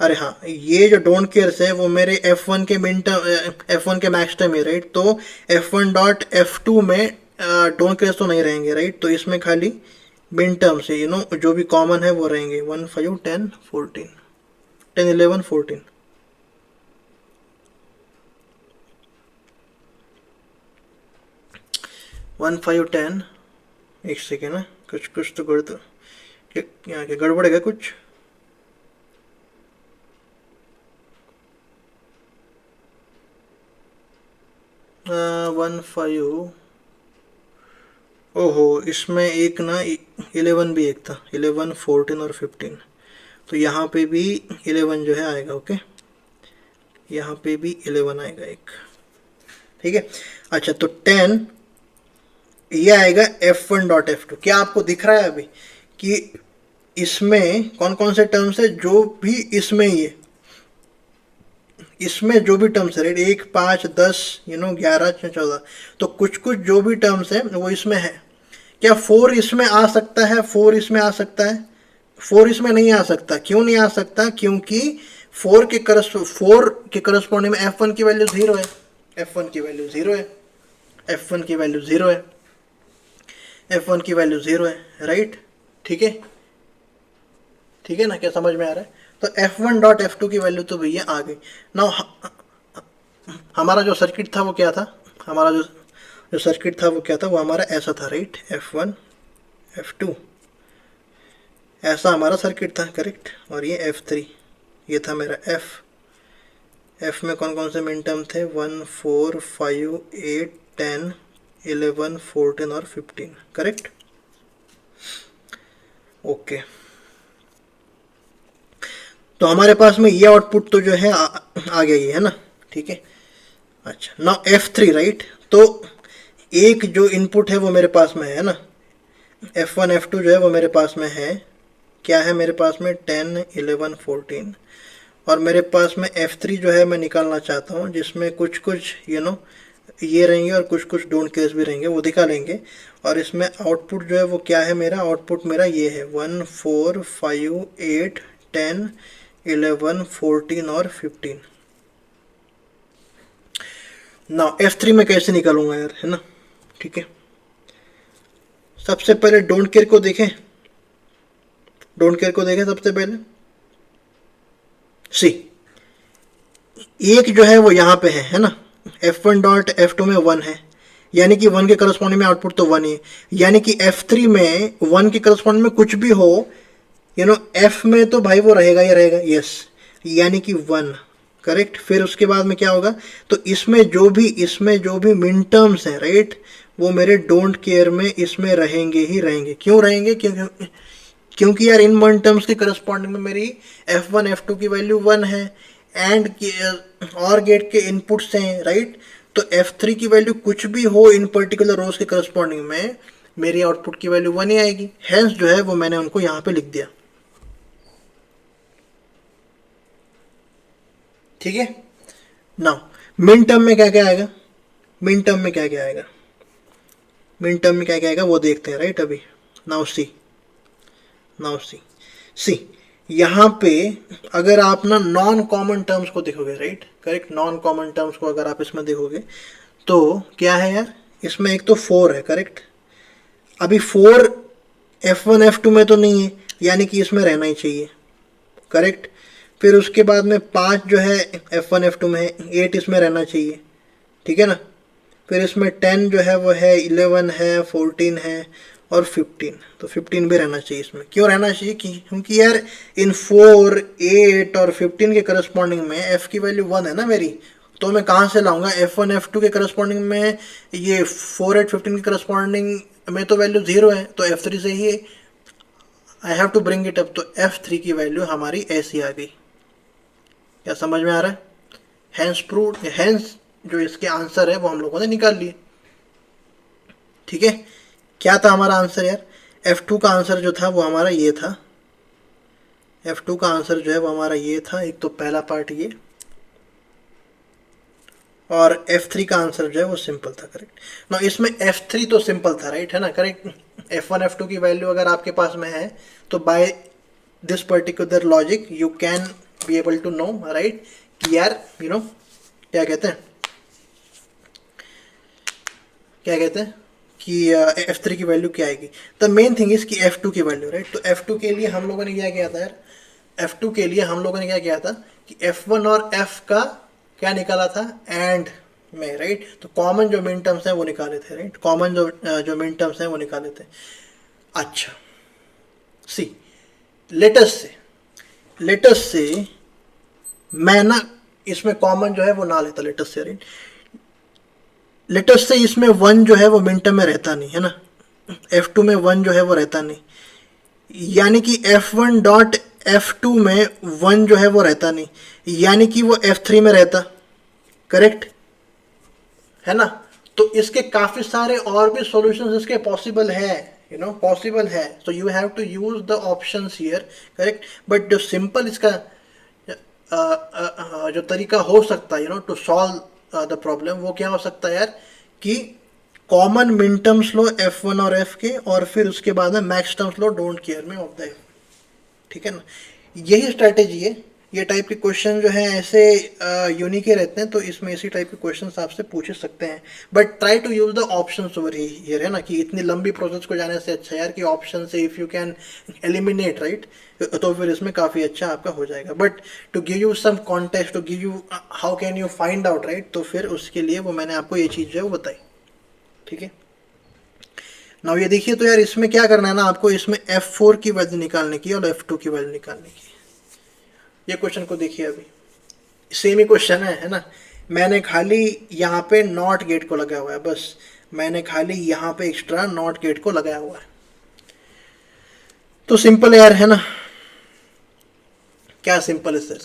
अरे हाँ, ये जो डोंट केयर है वो मेरे F1 के मिन टर्म, F1 के मैक्स टर्म है, राइट। तो F1.F2 में डोंट केयर तो नहीं रहेंगे, राइट। तो इसमें खाली मिन टर्म से जो भी कॉमन है वो रहेंगे 1 5 10 14 10 11 14। 1 5 10, एक सेकेंड है, कुछ कुछ तो गड़बड़, यहाँ के गड़बड़ है कुछ। वन फाइव, ओहो, इसमें एक ना 11 भी एक था, 11 14 और 15। तो यहाँ पे भी 11 जो है आएगा, ओके, यहाँ पे भी 11 आएगा एक, ठीक है। अच्छा, तो 10 ये आएगा F1.F2। क्या आपको दिख रहा है अभी कि इसमें कौन कौन से टर्म्स है? जो भी इसमें ये इसमें जो भी टर्म्स है, राइट, 1 5 10 11 14, तो कुछ कुछ जो भी टर्म्स है वो इसमें है। क्या 4 इसमें आ सकता है? 4 इसमें आ सकता है? 4 इसमें नहीं आ सकता। क्यों नहीं आ सकता? क्योंकि 4 के करस्पॉन्डिंग में F1 की वैल्यू 0 है, F1 की वैल्यू 0 है, F1 की वैल्यू 0 है, F1 की वैल्यू 0 है, राइट। ठीक है, ठीक है ना, क्या समझ में आ रहा है? तो F1.F2 की वैल्यू तो भैया आ गई ना। हमारा जो सर्किट था वो क्या था? हमारा जो सर्किट था वो क्या था? वो हमारा ऐसा था, राइट, F1 F2, ऐसा हमारा सर्किट था, करेक्ट। और ये F3, ये था मेरा F में कौन कौन से मिन टर्म थे? 1 4 5 8 10 11 14 और 15, करेक्ट, ओके। तो हमारे पास में ये आउटपुट तो जो है आ गया, ये है ना, ठीक है। अच्छा, नाउ F3, राइट। तो एक जो इनपुट है वो मेरे पास में है ना, F1 F2 जो है वो मेरे पास में है। क्या है मेरे पास में? 10 11 14। और मेरे पास में F3 जो है मैं निकालना चाहता हूँ, जिसमें कुछ कुछ ये रहेंगे और कुछ कुछ डोंट केयर्स भी रहेंगे, वो दिखा लेंगे। और इसमें आउटपुट जो है वो क्या है मेरा? आउटपुट मेरा ये है 1 4 5 8 10 11 14 और 15। ना F3 में कैसे निकालूंगा यार, है ना, ठीक है। सबसे पहले डोंट केयर को देखें, डोंट केयर को देखें सबसे पहले। सी, एक जो है वो यहाँ पे है ना, F1.F2 में 1 है, यानी कि 1 के करस्पॉन्डिंग में आउटपुट तो 1 ही है। यानी कि F3 में 1 के करस्पॉन्डिंग में कुछ भी हो, F में तो भाई वो रहेगा ही रहेगा, यस, यानी कि 1, करेक्ट। फिर उसके बाद में क्या होगा? तो इसमें जो भी मिन टर्म्स हैं, राइट, वो मेरे डोंट केयर में इसमें रहेंगे ही रहेंगे। क्यों रहेंगे? क्योंकि यार इन मिन टर्म्स के करस्पॉन्डिंग में मेरी F1 F2 की वैल्यू 1 है, एंड और गेट के इनपुट्स हैं, राइट। तो F3 की वैल्यू कुछ भी हो इन पर्टिकुलर रोज के करस्पॉन्डिंग में, मेरी आउटपुट की वैल्यू 1 ही आएगी। हेंस जो है वो मैंने उनको यहाँ पे लिख दिया, ठीक है। नाउ मिन टर्म में क्या क्या आएगा? मिन टर्म में क्या क्या आएगा? मिन टर्म में क्या क्या आएगा वो देखते हैं, राइट। अभी नाउ सी, सी यहाँ पे अगर आप ना नॉन कॉमन टर्म्स को देखोगे, right, correct, non common terms को अगर आप इसमें देखोगे तो क्या है यार, इसमें एक तो 4 है, करेक्ट। अभी 4 F1 F2 में तो नहीं है, यानी कि इसमें रहना ही चाहिए, करेक्ट। फिर उसके बाद में 5 जो है F1 F2 में है, 8 इसमें रहना चाहिए, ठीक है ना। फिर इसमें 10 जो है वो है, 11 है, 14 है और 15, तो 15 भी रहना चाहिए इसमें। क्यों रहना चाहिए? क्योंकि यार इन 4, 8 और 15 के करस्पॉन्डिंग में F की वैल्यू 1 है ना मेरी, तो मैं कहाँ से लाऊंगा? F1 F2 के करस्पॉन्डिंग में ये 4, 8, 15 के करस्पॉन्डिंग में तो वैल्यू 0 है, तो F3 से ही I have to bring it up, तो F3 की वैल्यू हमारी ऐसी आ गई। क्या समझ में आ रहा है? हैंस प्रूव, हैंस जो इसके आंसर है वो हम लोगों ने निकाल लिए, ठीक है। क्या था हमारा आंसर यार? F2 का आंसर जो था वो हमारा ये था, F2 का आंसर जो है वो हमारा ये था, एक तो पहला पार्ट ये, और F3 का आंसर जो है वो सिंपल था, करेक्ट ना। इसमें F3 तो सिंपल था, राइट, है ना, करेक्ट। F1 F2 की वैल्यू अगर आपके पास में है तो by this particular logic you can be able to know, right, कि यार यू नो क्या कहते हैं, क्या कहते हैं कि F3 की वैल्यू क्या आएगी। द मेन थिंग इज कि F2 की वैल्यू, राइट। तो F2 के लिए हम लोगों ने क्या किया था यार, F2 के लिए हम लोगों ने क्या किया था कि F1 और F का क्या निकाला था एंड में, राइट। तो कॉमन जो मिन टर्म्स हैं वो निकाले थे, राइट, कॉमन जो मिन टर्म्स हैं वो निकाले थे। अच्छा सी, लेटस से मैं ना इसमें कॉमन जो है वो ना लेता, let's say, right. Let's say इसमें 1 जो है वो मिन टर्म में रहता नहीं है ना, F2 में 1 जो है वो रहता नहीं, यानी कि F1 डॉट F2 में 1 जो है वो रहता नहीं, यानी कि वो F3 में रहता, करेक्ट है ना। तो इसके काफी सारे और भी सॉल्यूशंस इसके पॉसिबल है, यू नो, पॉसिबल है। So you have to use the options here, correct. But जो सिंपल इसका जो तरीका हो सकता है, you know, to solve the problem, वो क्या हो सकता है यार, कि कॉमन मिन टर्म्स लो F1 और F के, और फिर उसके बाद में max terms low don't care में ऑफ द F, ठीक है ना। यही स्ट्रैटेजी है। ये टाइप के क्वेश्चन जो है ऐसे यूनिक ही रहते हैं, तो इसमें इसी टाइप के क्वेश्चन आपसे पूछ सकते हैं। But try to use the options over here, है ना, कि इतनी लंबी प्रोसेस को जाने से अच्छा यार कि ऑप्शन से if you can eliminate, right, तो फिर इसमें काफ़ी अच्छा आपका हो जाएगा। But to give you some context, to give you how can you find out, right, तो फिर उसके लिए वो मैंने आपको ये चीज़ जो है वो बताई, ठीक है। नाउ ये देखिए, तो यार इसमें क्या करना है ना आपको, इसमें F4 की वैल्यू निकालने की और F2 की वैल्यू निकालने की। ये क्वेश्चन को देखिए, अभी सेम ही क्वेश्चन है ना। मैंने खाली यहाँ पे नॉट गेट को लगाया हुआ है, बस मैंने खाली यहाँ पे एक्स्ट्रा नॉट गेट को लगाया हुआ है। तो सिंपल यार, है ना। क्या सिंपल है सर,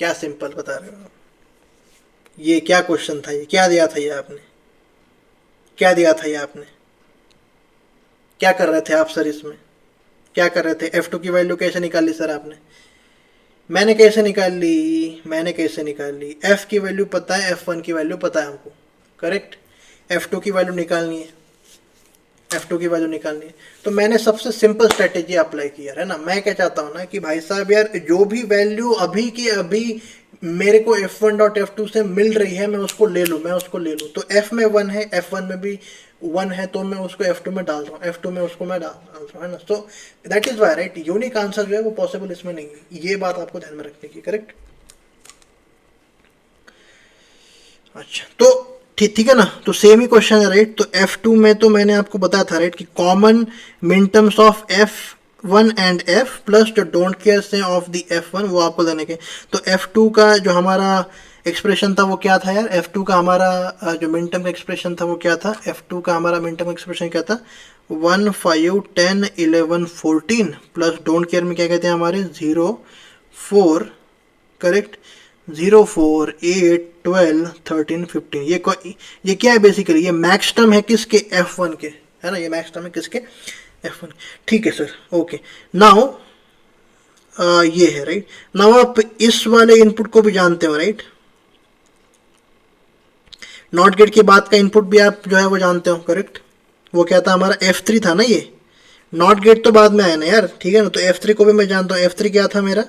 क्या सिंपल बता रहे हो आप? ये क्या क्वेश्चन था, ये क्या दिया था, ये आपने क्या दिया था, ये आपने क्या कर रहे थे आप सर, इसमें क्या कर रहे थे? F2 की वैल्यू कैसे निकाली सर आपने? मैंने कैसे निकाल ली, मैंने कैसे निकाल ली? F की वैल्यू पता है, F1 की वैल्यू पता है हमको, करेक्ट। F2 की वैल्यू निकालनी है, F2 की वैल्यू निकालनी है। तो मैंने सबसे सिंपल स्ट्रेटेजी अप्लाई की है ना। मैं क्या चाहता हूँ ना कि भाई साहब यार, जो भी वैल्यू अभी की अभी मेरे को F1 डॉट F2 से मिल रही है, मैं उसको ले लूँ, मैं उसको ले लूँ। तो F में 1 है, F1 में भी 1 है, तो मैं उसको F2 में डाल रहा हूँ, F2 में उसको मैं डाल रहा हूँ, है ना। So that is why, right, unique answer जो है वो पॉसिबल इसमें नहीं है। ये बात आपको ध्यान में रखने की, करेक्ट। अच्छा, तो ठीक है ना। तो सेम ही क्वेश्चन है, राइट। तो F2 में तो मैंने आपको बताया था, राइट, कि कॉमन मिन terms of F1 and F plus जो डोंट केयर से ऑफ द F1 वो आपको देने के। तो F2 का जो हमारा एक्सप्रेशन था वो क्या था यार, F2 का हमारा जो मिन टर्म का एक्सप्रेशन था वो क्या था, F2 का हमारा मिन टर्म एक्सप्रेशन क्या था, 1, 5, 10, 11, 14 प्लस डोंट केयर में क्या कहते हैं हमारे 0, 4, करेक्ट, 0, 4, 8, 12, 13, 15। ये क्या है बेसिकली, ये मैक्स टर्म है किसके, F1 के, है ना। ये मैक्स टर्म है किसके, F1। ठीक है सर, ओके। नाउ ये है, राइट। नाउ आप इस वाले इनपुट को भी जानते हो, राइट। नॉट गेट के बाद का इनपुट भी आप जो है वो जानते हो, करेक्ट। वो क्या था हमारा, F3 था ना ये, नॉट गेट तो बाद में आया ना यार, ठीक है ना। तो F3 को भी मैं जानता हूँ, F3 क्या था मेरा,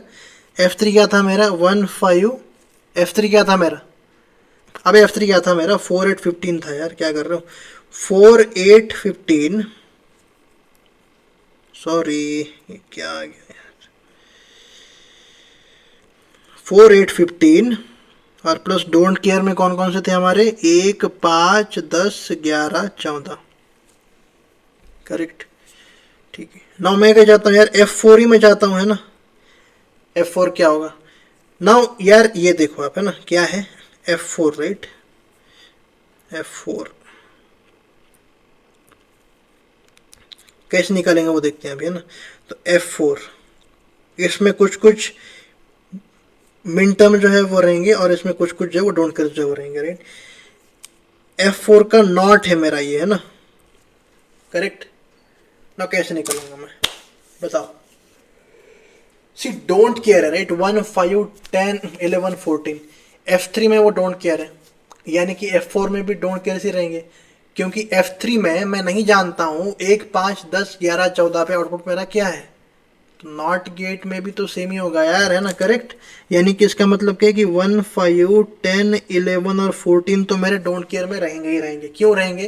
F3 क्या था मेरा 1 5, F3 क्या था मेरा, अबे F3 क्या था मेरा 4 8 15 था यार, क्या कर रहे हो 4 8 15, सॉरी ये क्या आ गया यार, 4 8 15 और प्लस डोंट केयर में कौन कौन से थे हमारे, 1 5 10 11 14, करेक्ट, ठीक है। नाउ मैं क्या चाहता हूँ यार, F4 ही मैं चाहता हूँ, है ना। F4 क्या होगा, नाउ यार ये देखो आप, है ना, क्या है F4, राइट, F4 कैसे निकालेंगे वो देखते हैं अभी, है ना। तो F4 इसमें कुछ कुछ मिन टर्म जो है वो रहेंगे और इसमें कुछ कुछ जो है वो डोंट केयर जो है वो रहेंगे, राइट। F4 का नॉट है मेरा ये, है ना, करेक्ट। ना कैसे निकालूंगा मैं, बताओ। सी डोंट केयर है, राइट, 1 5 10 11 14, F3 में वो डोंट केयर है, यानी कि F4 में भी डोंट केयर से रहेंगे, क्योंकि F3 में मैं नहीं जानता हूँ 1 5 10 11 14 पे आउटपुट मेरा क्या है। तो नॉट गेट में भी तो सेम ही होगा यार, है ना, करेक्ट। यानी कि इसका मतलब क्या है कि 1 5 10 11 और 14 तो मेरे डोंट केयर में रहेंगे ही रहेंगे। क्यों रहेंगे,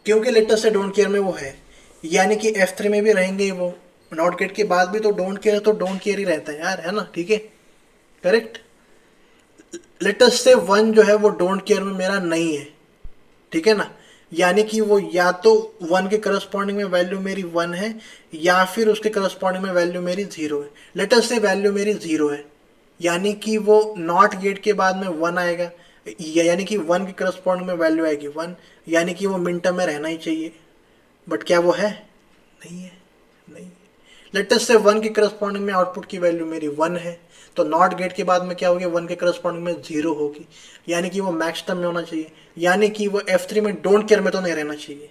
क्योंकि लेटेस्ट से डोंट केयर में वो है, यानी कि F3 में भी रहेंगे ही वो। नॉट गेट के बाद भी तो डोंट केयर है, तो डोंट केयर ही रहता है यार, है ना, ठीक है, करेक्ट। लेटेस्ट से 1 जो है वो डोंट केयर में मेरा नहीं है, ठीक है ना, यानी कि वो या तो 1 के करस्पॉन्डिंग में वैल्यू मेरी 1 है या फिर उसके करस्पॉन्डिंग में वैल्यू मेरी 0 है। लेटेस्ट से वैल्यू मेरी 0 है, यानी कि वो नॉट गेट के बाद में 1 आएगा, यानी कि 1 के करस्पॉन्डिंग में वैल्यू आएगी 1, यानी कि वो मिन टर्म में रहना ही चाहिए। बट क्या वो है, नहीं है, नहीं। लेटेस्ट से 1 के करस्पॉन्डिंग में आउटपुट की वैल्यू मेरी 1 है, तो नॉट गेट के बाद में क्या होगी, 1 के करस्पॉन्डिंग में 0 होगी, यानी कि वो मैक्स टर्म में होना चाहिए, यानी कि वो F3 में डोंट केयर में तो नहीं रहना चाहिए।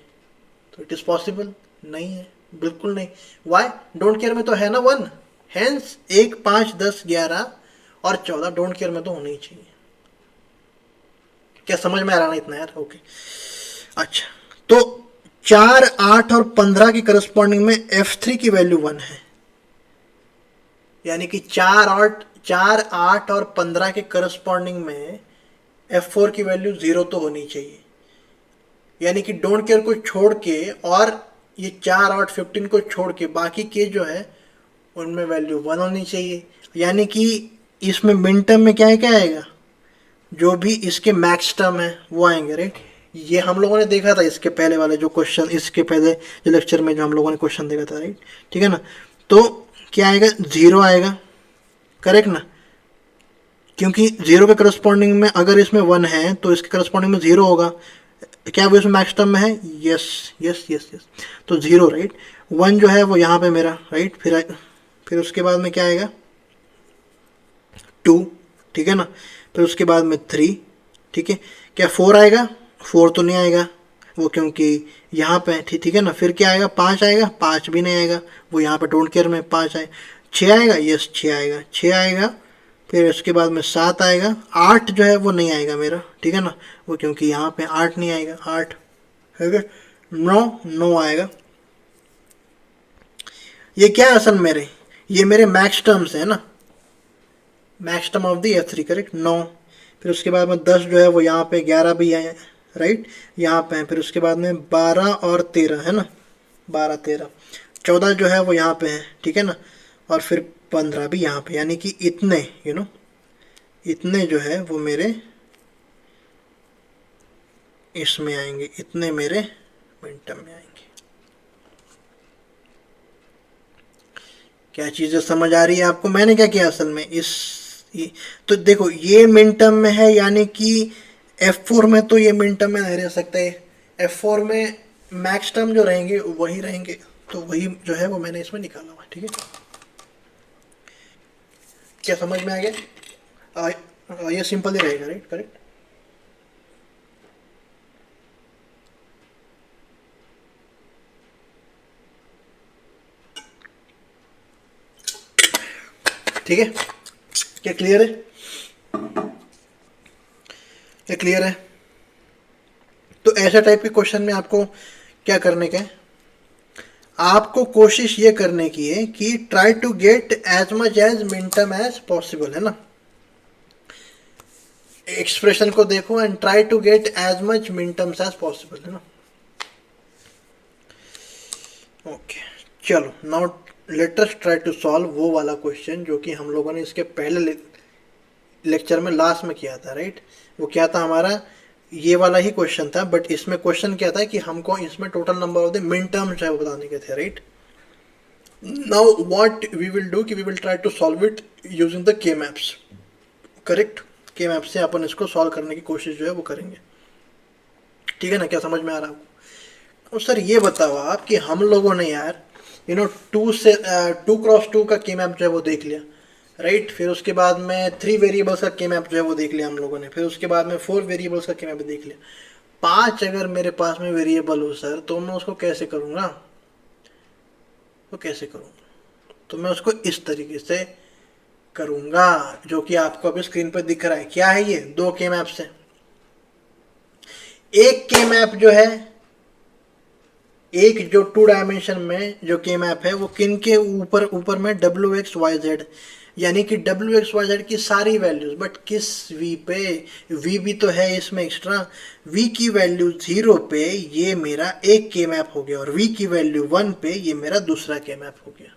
तो इट इज पॉसिबल नहीं है, बिल्कुल नहीं। वाई, डोंट केयर में तो है ना 1, हेंस 1 5 10 11 और 14 डोंट केयर में तो होना ही चाहिए। क्या समझ में आ रहा ना इतना यार, ओके। अच्छा, तो 4 8 और 15 की करस्पॉन्डिंग में F3 की वैल्यू 1 है, यानी कि 4 8 और 15 के करस्पॉन्डिंग में F4 की वैल्यू 0 तो होनी चाहिए, यानी कि डोंट केयर को छोड़ के और ये 4 8 15 को छोड़ के बाकी के जो है उनमें वैल्यू 1 होनी चाहिए, यानी कि इसमें मिन टर्म में क्या आएगा, जो भी इसके मैक्स टर्म है वो आएंगे, राइट। ये हम लोगों ने देखा था इसके पहले वाले जो क्वेश्चन, इसके पहले जो लेक्चर में जो हम लोगों ने क्वेश्चन देखा था, राइट, ठीक है ना। तो क्या आएगा, 0 आएगा, करेक्ट ना, क्योंकि 0 के करस्पॉन्डिंग में अगर इसमें 1 है तो इसके करस्पॉन्डिंग में 0 होगा। क्या वो इसमें मैक्स टर्म में है, यस यस यस यस, तो 0, राइट। 1 जो है वो यहाँ पे मेरा, राइट, फिर उसके बाद में क्या आएगा 2, ठीक है ना, फिर उसके बाद में 3, ठीक है। क्या 4 आएगा, 4 तो नहीं आएगा वो, क्योंकि यहाँ पे ठीक है ना। फिर क्या आएगा, 5 आएगा, 5 भी नहीं आएगा, वो यहाँ पे डोंट केयर में 5 आए। 6 आएगा, यस 6 आएगा, 6 आएगा। फिर उसके बाद में 7 आएगा, 8 जो है वो नहीं आएगा मेरा, ठीक है ना, वो क्योंकि यहाँ पे 8 नहीं आएगा, 8, ठीक है। 9 आएगा। ये क्या है असल मेरे, ये मेरे मैक्स टर्म्स है ना, max term of the F3, correct, 9। फिर उसके बाद में 10 जो है वो यहाँ पे, 11 भी है, राइट, यहाँ पे है। फिर उसके बाद में 12 और 13 है ना, 12 13, 14 जो है वो यहाँ पे है, ठीक है ना, और फिर 15 भी यहाँ पे, यानी कि इतने इतने जो है वो मेरे इसमें आएंगे, इतने मेरे मिनटम में आएंगे। क्या चीज़ें समझ आ रही है आपको, मैंने क्या किया असल में तो देखो ये मिन टर्म में है, यानी कि F4 में तो ये मिन टर्म में नहीं रह सकते, F4 में मैक्स टर्म जो रहेंगे वही रहेंगे, तो वही जो है वो मैंने इसमें निकाला हुआ, ठीक है। क्या समझ में आ गया, ये सिंपल ही रहेगा, राइट, करेक्ट। ठीक है, क्या क्लियर है, क्या क्लियर है। तो ऐसा टाइप के क्वेश्चन में आपको क्या करने का है, आपको कोशिश ये करने की है कि try to get as much as minterm as possible, है ना। एक्सप्रेशन को देखो and try to get as much minterms as possible, है ना। ओके चलो, now let us try to solve वो वाला क्वेश्चन जो कि हम लोगों ने इसके पहले लेक्चर में लास्ट में किया था, राइट। वो क्या था हमारा, ये वाला ही क्वेश्चन था, बट इसमें क्वेश्चन क्या था कि हमको इसमें total number of the min terms है वो बताने के थे, right. Now what we will do कि we will try to solve it using the K maps, correct. K map से अपन इसको सॉल्व करने की कोशिश जो है वो करेंगे, ठीक है ना। क्या समझ में आ रहा है आपको। तो सर ये बताओ आप कि हम लोगों ने यार टू से 2x2 का के मैप जो है वो देख लिया, राइट। फिर उसके बाद में 3 वेरिएबल्स का के मैप जो है वो देख लिया हम लोगों ने। फिर उसके बाद में 4 वेरिएबल्स का के मैप देख लिया। 5 अगर मेरे पास में वेरिएबल हो सर, तो मैं उसको कैसे करूँगा, तो कैसे करूँगा, तो मैं उसको इस तरीके से करूँगा जो कि आपको अभी स्क्रीन पर दिख रहा है। क्या है ये, 2 के मैप से। एक के मैप जो है, एक जो 2 डायमेंशन में जो के मैप है वो किन के ऊपर में WXYZ, यानी कि WXYZ की सारी वैल्यूज, बट किस V पे, V भी तो है इसमें एक्स्ट्रा। V की वैल्यू 0 पे ये मेरा एक के मैप हो गया, और V की वैल्यू 1 पे ये मेरा दूसरा के मैप हो गया।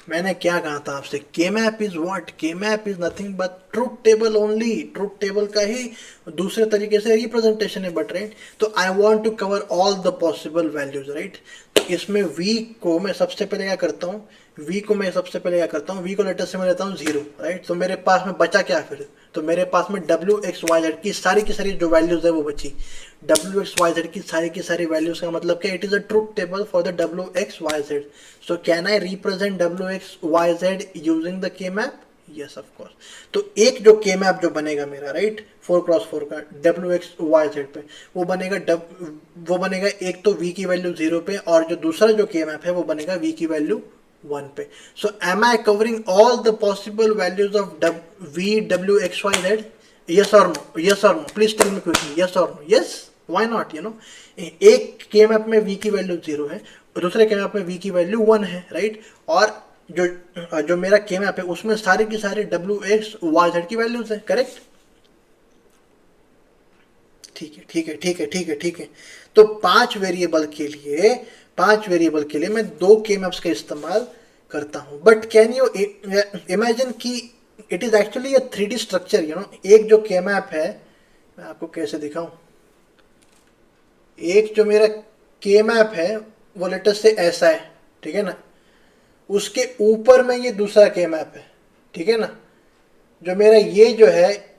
मैंने क्या कहा था आपसे, के map is what, K map is nothing but truth table only, truth table का ही दूसरे तरीके से रिप्रेजेंटेशन है, बट राइट। तो I want to cover all the possible values, right. तो इसमें v को मैं सबसे पहले क्या करता हूँ, v को मैं सबसे पहले क्या करता हूँ, v को लेटर से मैं लेता हूँ 0, राइट। तो मेरे पास में बचा क्या फिर, तो मेरे पास में WXYZ की सारी जो वैल्यूज है वो बची। WXYZ की सारी वैल्यूज का मतलब क्या, it is a truth table for the WXYZ। So can I represent WXYZ using the के मैप, यस ऑफ कोर्स। तो एक जो के मैप जो बनेगा मेरा, राइट, 4x4 का WXYZ पे, वो बनेगा एक तो v की वैल्यू 0 पे, और जो दूसरा जो के मैप है वो बनेगा v की वैल्यू 1 पे। So am I covering all the possible values of WXYZ, yes or no, yes or no, please tell me quickly, yes or no, yes, why not, एक के मैप में v की value 0 है और दूसरे के मैप में v की वैल्यू 1 है, राइट। और जो मेरा के मैप है उसमें सारे की सारी WXYZ की वैल्यूज है, करेक्ट। ठीक है। तो 5 वेरिएबल के लिए मैं 2 के मैप्स का इस्तेमाल करता हूं, बट कैन यू इमेजिन कि it is actually a 3D structure, एक जो के मैप है, मैं आपको कैसे दिखाऊं, एक जो मेरा के मैप है वो लेटर से ऐसा है, ठीक है ना। उसके ऊपर में ये दूसरा के मैप है, ठीक है ना। जो मेरा ये जो है,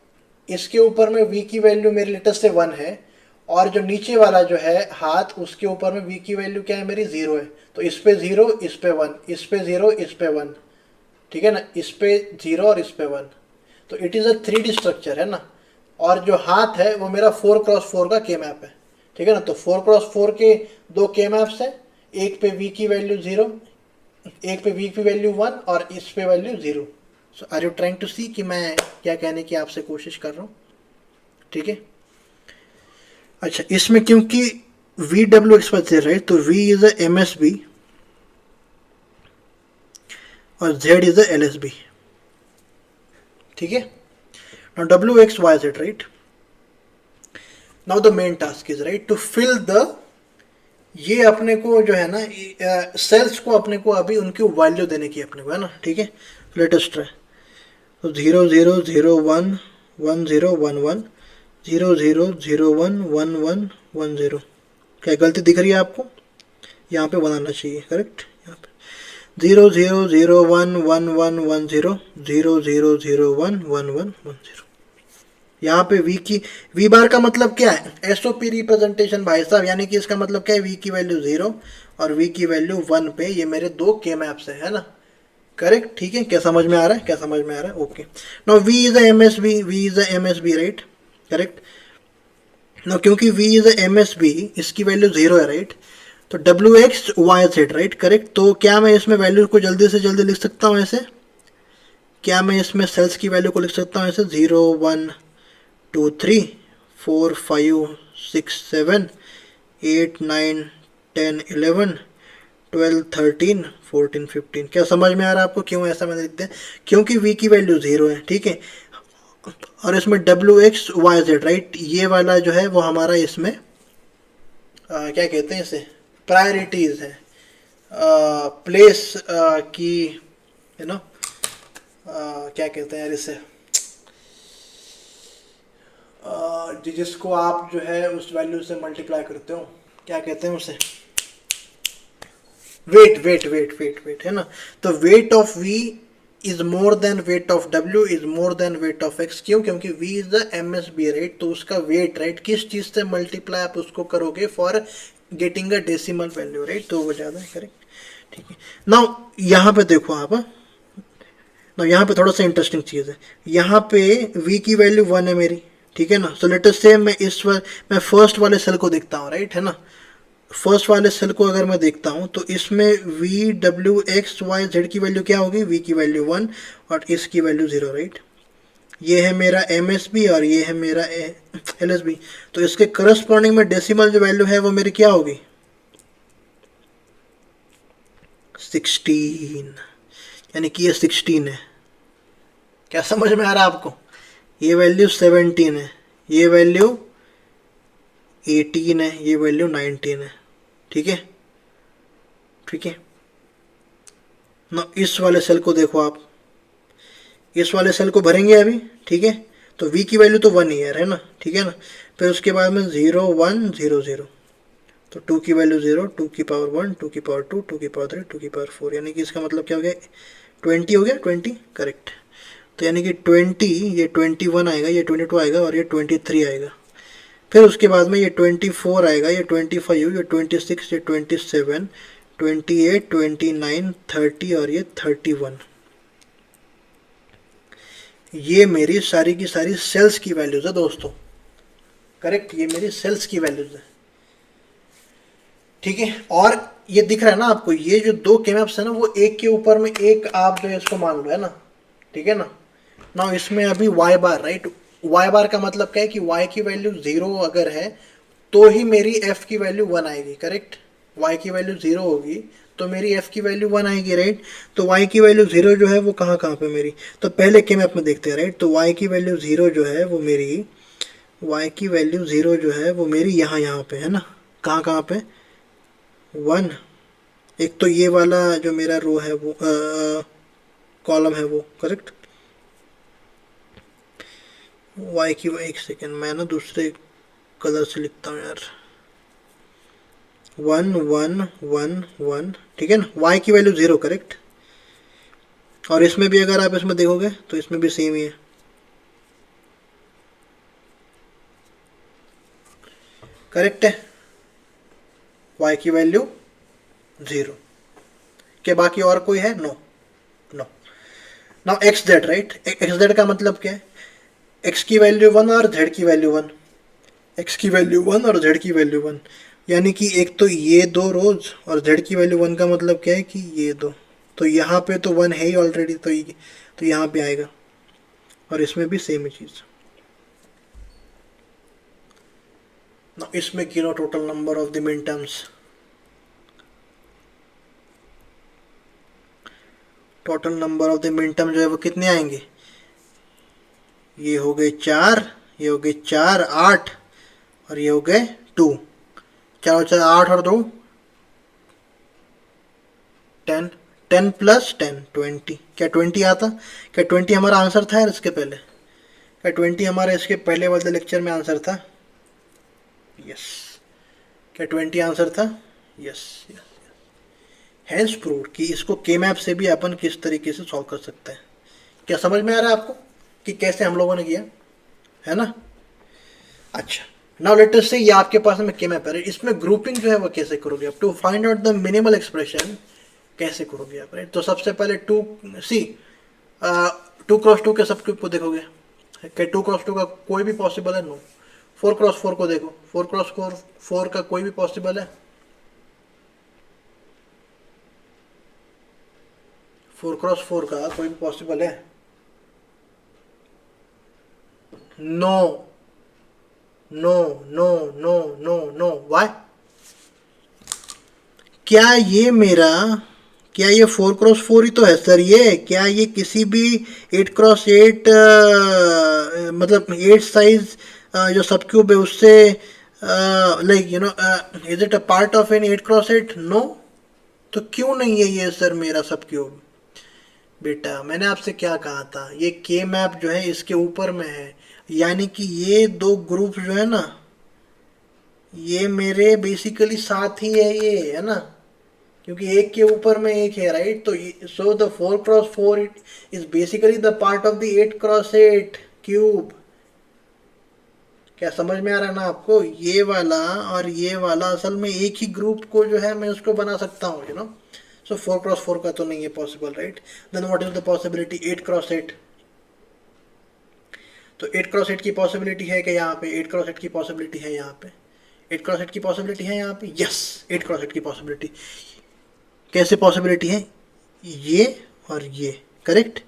इसके ऊपर में v की वैल्यू मेरे लेटर से 1 है, और जो नीचे वाला जो है हाथ, उसके ऊपर में v की वैल्यू क्या है, मेरी 0 है। तो इस पे 0, इस पे 1, इस पे 0, इस पे 1, ठीक है ना, इस पे 0 और इस पे 1। तो it is a 3D structure, है ना। और जो हाथ है वो मेरा 4x4 का के मैप है, ठीक है ना। तो 4x4 के 2 के मैप्स हैं, एक पे v की वैल्यू 0, एक पे v की वैल्यू 1, और इस पे value 0। So are you trying to see कि मैं क्या कहने की आपसे कोशिश कर रहा हूँ, ठीक है। अच्छा, इसमें क्योंकि WXYZ, राइट, तो v इज अ MSB और z इज अ LSB, ठीक है। Now WXYZ, right, now the main task is, right, to fill the, ये अपने को जो है ना, सेल्स को अपने को अभी उनकी वैल्यू देने की अपने को, है ना, ठीक है। Late us try. तो 0 0 0 1 1 0 1 1 0 0 0 1 1 1 1 0। क्या गलती दिख रही है आपको, यहाँ पे बनाना चाहिए, करेक्ट। यहाँ पे 0 0 0 1 1 1 1 0 0 0 0 1 1 1 1 0। यहाँ पे v बार का मतलब क्या है, SOP रिप्रेजेंटेशन भाई साहब, यानी कि इसका मतलब क्या है, v की वैल्यू 0 और v की वैल्यू 1 पे ये मेरे 2 के मैप्स है ना, करेक्ट। ठीक है, क्या समझ में आ रहा है, okay. Now v is a MSB, right, correct. Now क्योंकि v इज अ MSB, इसकी वैल्यू 0 है, राइट। तो WXYZ, राइट, करेक्ट। तो क्या मैं इसमें वैल्यू को जल्दी से जल्दी लिख सकता हूँ ऐसे, क्या मैं इसमें सेल्स की वैल्यू को लिख सकता हूँ ऐसे, 0 1 2 3 4 5 6 7 8 9 10 11 12, 13, 14, 15। क्या समझ में आ रहा है आपको क्यों ऐसा मैंने लिखते हैं? क्योंकि v की वैल्यू 0 है, ठीक है। और इसमें W X Y Z, right, ये वाला जो है वो हमारा इसमें क्या कहते हैं इसे, प्रायोरिटीज है, प्लेस की, यू नो, क्या कहते हैं यार इसे, जिसको आप जो है उस वैल्यू से मल्टीप्लाई करते हो, क्या कहते हैं उसे, weight weight weight weight weight, है ना। तो weight of v is more than weight of w is more than weight of x। क्यों? क्योंकि v is the MSB, right. तो उसका वेट, राइट, किस चीज से मल्टीप्लाई आप उसको करोगे for getting a decimal value, right, तो वो ज्यादा है, करेक्ट, ठीक है। नाउ यहाँ पे देखो आप, नाउ यहाँ पे थोड़ा सा इंटरेस्टिंग चीज है। यहाँ पे v की वैल्यू 1 है मेरी, ठीक है ना। सो लेट अस से मैं फर्स्ट वाले सेल को देखता हूँ, राइट, है ना। फर्स्ट वाले सेल को अगर मैं देखता हूं तो इसमें v w x y z की वैल्यू क्या होगी, v की वैल्यू 1 और इसकी वैल्यू 0, राइट। ये है मेरा MSB और ये है मेरा LSB। तो इसके करस्पॉन्डिंग में डेसिमल जो वैल्यू है वो मेरी क्या होगी, 16, यानी कि ये 16 है। क्या समझ में आ रहा है आपको? ये वैल्यू 17 है, ये वैल्यू 18 है, ये वैल्यू 19 है, ठीक है, ठीक है ना। इस वाले सेल को देखो आप, इस वाले सेल को भरेंगे अभी, ठीक है। तो v की वैल्यू तो 1 ही है ना, ठीक है ना। फिर उसके बाद में 0 1 0 0, तो 2 की वैल्यू 0, 2 की पावर 1, 2 की पावर 2, 2 की पावर 3, 2 की पावर 4, यानी कि इसका मतलब क्या हो गया, 20 हो गया, 20, करेक्ट। तो यानी कि 20, ये 21 आएगा, ये 22 आएगा और ये 23 आएगा। फिर उसके बाद में ये 24 आएगा, ये 25, ये 26, ये 27, 28, 29, 30 और ये 31। ये मेरी सारी की सारी सेल्स की वैल्यूज है दोस्तों, करेक्ट, ये मेरी सेल्स की वैल्यूज है, ठीक है। और ये दिख रहा है ना आपको, ये जो दो केमैप्स है ना वो एक के ऊपर में एक आप जो है इसको मान लो, है ना, ठीक है ना। ना इसमें अभी y बार, राइट, y बार का मतलब क्या है कि y की वैल्यू 0 अगर है तो ही मेरी f की वैल्यू 1 आएगी, करेक्ट। y की वैल्यू 0 होगी तो मेरी f की वैल्यू 1 आएगी, राइट। तो y की वैल्यू 0 जो है वो कहाँ कहाँ पे मेरी, तो पहले के मैप में देखते हैं, राइट। तो y की वैल्यू 0 जो है वो मेरी, y की वैल्यू 0 जो है वो मेरी यहाँ यहाँ पे है ना, कहाँ कहाँ पे, 1। एक तो ये वाला जो मेरा रो है वो कॉलम है वो, करेक्ट। y की, एक सेकेंड, मैं ना दूसरे कलर से लिखता हूँ यार, 1 1 1 1, ठीक है ना। y की वैल्यू 0, करेक्ट। और इसमें भी अगर आप इसमें देखोगे तो इसमें भी सेम ही है, करेक्ट है। y की वैल्यू 0 के बाकी और कोई है, no no. Now x z, right, x z का मतलब क्या है, x की वैल्यू 1 और z की वैल्यू 1, x की वैल्यू 1 और z की वैल्यू 1, यानी कि एक तो ये दो रोज और z की वैल्यू 1 का मतलब क्या है कि ये दो। तो यहाँ पे तो 1 है ही ऑलरेडी, तो यहाँ पे आएगा। और इसमें भी सेम ही चीज़। ना इसमें गिनो total number of the min terms, total number of the min term जो है वो कितने आएंगे, ये हो गए 4, ये हो गए 4 8 और ये हो गए 2, 4 4 8 और 2 10, 10 प्लस 10 20। क्या 20 आता? क्या 20 हमारा आंसर था यार इसके पहले? क्या 20 हमारा इसके पहले वाले लेक्चर में आंसर था? यस। क्या 20 आंसर था? Yes yes. हैंस प्रूव कि इसको के मैप से भी अपन किस तरीके से सॉल्व कर सकते हैं। क्या समझ में आ रहा है आपको कि कैसे हम लोगों ने किया, है ना? अच्छा, नाउ लेट अस से ये आपके पास में के मैप है, इसमें ग्रुपिंग जो है वो कैसे करोगे आप, to find out the minimal expression कैसे करोगे आप, राइट। तो सबसे पहले टू क्रॉस टू के सब क्यूब को देखोगे, क्या 2 क्रॉस 2 का कोई भी पॉसिबल है? नो। 4 क्रॉस 4 को देखो, 4 क्रॉस 4 का कोई भी पॉसिबल है? 4 क्रॉस 4 का कोई भी पॉसिबल है? No no no no no no. Why? क्या ये 4x4 ही तो है सर? ये क्या ये किसी भी 8x8 मतलब 8 साइज जो सब क्यूब है उससे like is it a part of an 8x8? No. तो क्यों नहीं है ये सर मेरा सब क्यूब? बेटा मैंने आपसे क्या कहा था, ये के मैप जो है इसके ऊपर में है, यानी कि ये दो ग्रुप जो है ना, ये मेरे बेसिकली साथ ही है, ये है ना, क्योंकि एक के ऊपर में एक है, राइट? तो so the 4x4 it is basically the part of the 8x8 cube. क्या समझ में आ रहा है ना आपको? ये वाला और ये वाला असल में एक ही ग्रुप को जो है मैं उसको बना सकता हूँ, सो 4x4 का तो नहीं है possible, right? Then what is the possibility? 8x8। तो 8x8 की पॉसिबिलिटी है कि यहाँ पे 8x8 की पॉसिबिलिटी है, यहाँ पे 8x8 की पॉसिबिलिटी है, यहाँ पे यस 8x8 की पॉसिबिलिटी। कैसे पॉसिबिलिटी है? ये और ये, करेक्ट?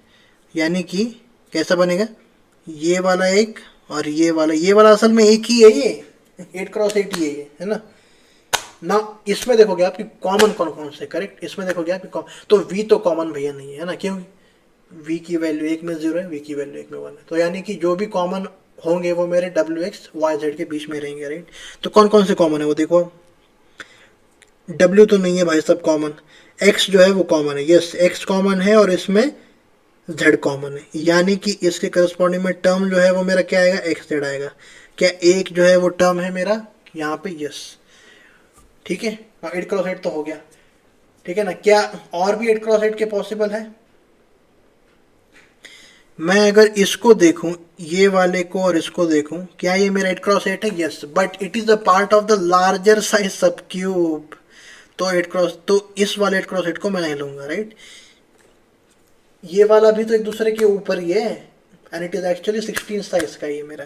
यानी कि कैसा बनेगा? ये वाला एक और ये वाला असल में एक ही है, ये 8x8 ही है ये, है ना? ना इसमें देखोगे आपकी कॉमन कौन कौन से, करेक्ट? इसमें देखोगे आपकी कॉमन, तो वी तो कॉमन भैया नहीं है ना, क्यों? वी की वैल्यू एक में 0 है, वी की वैल्यू एक में 1 है, तो यानी कि जो भी कॉमन होंगे वो मेरे डब्ल्यू एक्स वाई जेड के बीच में रहेंगे, राइट? तो कौन कौन से कॉमन है वो देखो। डब्ल्यू तो नहीं है भाई सब कॉमन, एक्स जो है वो कॉमन है, यस एक्स कॉमन है, और इसमें जेड कॉमन है, यानी कि इसके करस्पॉन्डिंग में टर्म जो है वो मेरा क्या आएगा? एक्स जेड आएगा। क्या एक जो है वो टर्म है मेरा यहाँ पे? यस, ठीक है। 8x8 तो हो गया, ठीक है ना? क्या और भी 8x8 के पॉसिबल है? मैं अगर इसको देखूं, ये वाले को और इसको देखूं, क्या ये मेरा 8x8 है? Yes, but it is a part of the larger size sub cube. तो 8x, तो इस वाले 8x8 को मैं नहीं लूंगा, राइट? ये वाला भी तो एक दूसरे के ऊपर ही है, and it is actually 16 size का ये मेरा।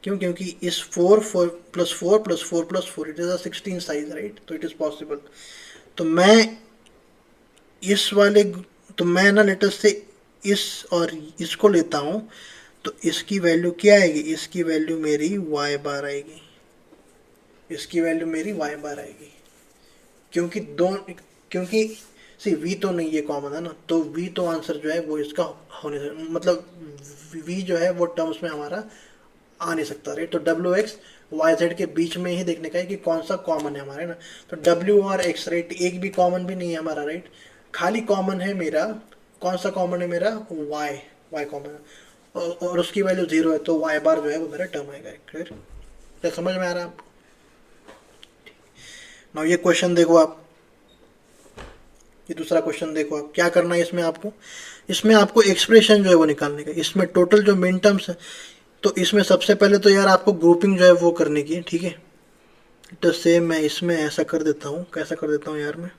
क्यों? क्योंकि इस 4 + 4 + 4 + 4 it is a 16 size, right? तो इट इज पॉसिबल। तो मैं इस वाले, तो मैं ना लेटेस्ट से इस और इसको लेता हूँ, तो इसकी वैल्यू क्या आएगी? इसकी वैल्यू मेरी y बार आएगी, इसकी वैल्यू मेरी y बार आएगी, क्योंकि क्योंकि सी वी तो नहीं है कॉमन, है ना? तो वी तो आंसर जो है वो इसका होने से, मतलब वी जो है वो टर्म्स में हमारा आ नहीं सकता, राइट? तो डब्ल्यू एक्स वाई जेड के बीच में ही देखने का है कि कौन सा कॉमन है हमारा, है ना? तो डब्ल्यू और एक्स, राइट, एक भी कॉमन भी नहीं है हमारा, राइट? खाली कॉमन है मेरा, कौन सा कॉमन है मेरा? वाई, वाई कॉमन है, और उसकी वैल्यू 0 है, तो वाई बार जो है वो मेरा टर्म आएगा, क्लियर? क्या समझ में आ रहा है आपको? नाउ ये क्वेश्चन देखो आप, ये दूसरा क्वेश्चन देखो आप, क्या करना है इसमें आपको? इसमें आपको एक्सप्रेशन जो है वो निकालने का, इसमें टोटल जो मिन टर्म्स है, तो इसमें सबसे पहले तो यार आपको ग्रुपिंग जो है वो करने की है, ठीक है? तो सेम मैं इसमें ऐसा कर देता हूँ, कैसा कर देता हूँ यार मैं,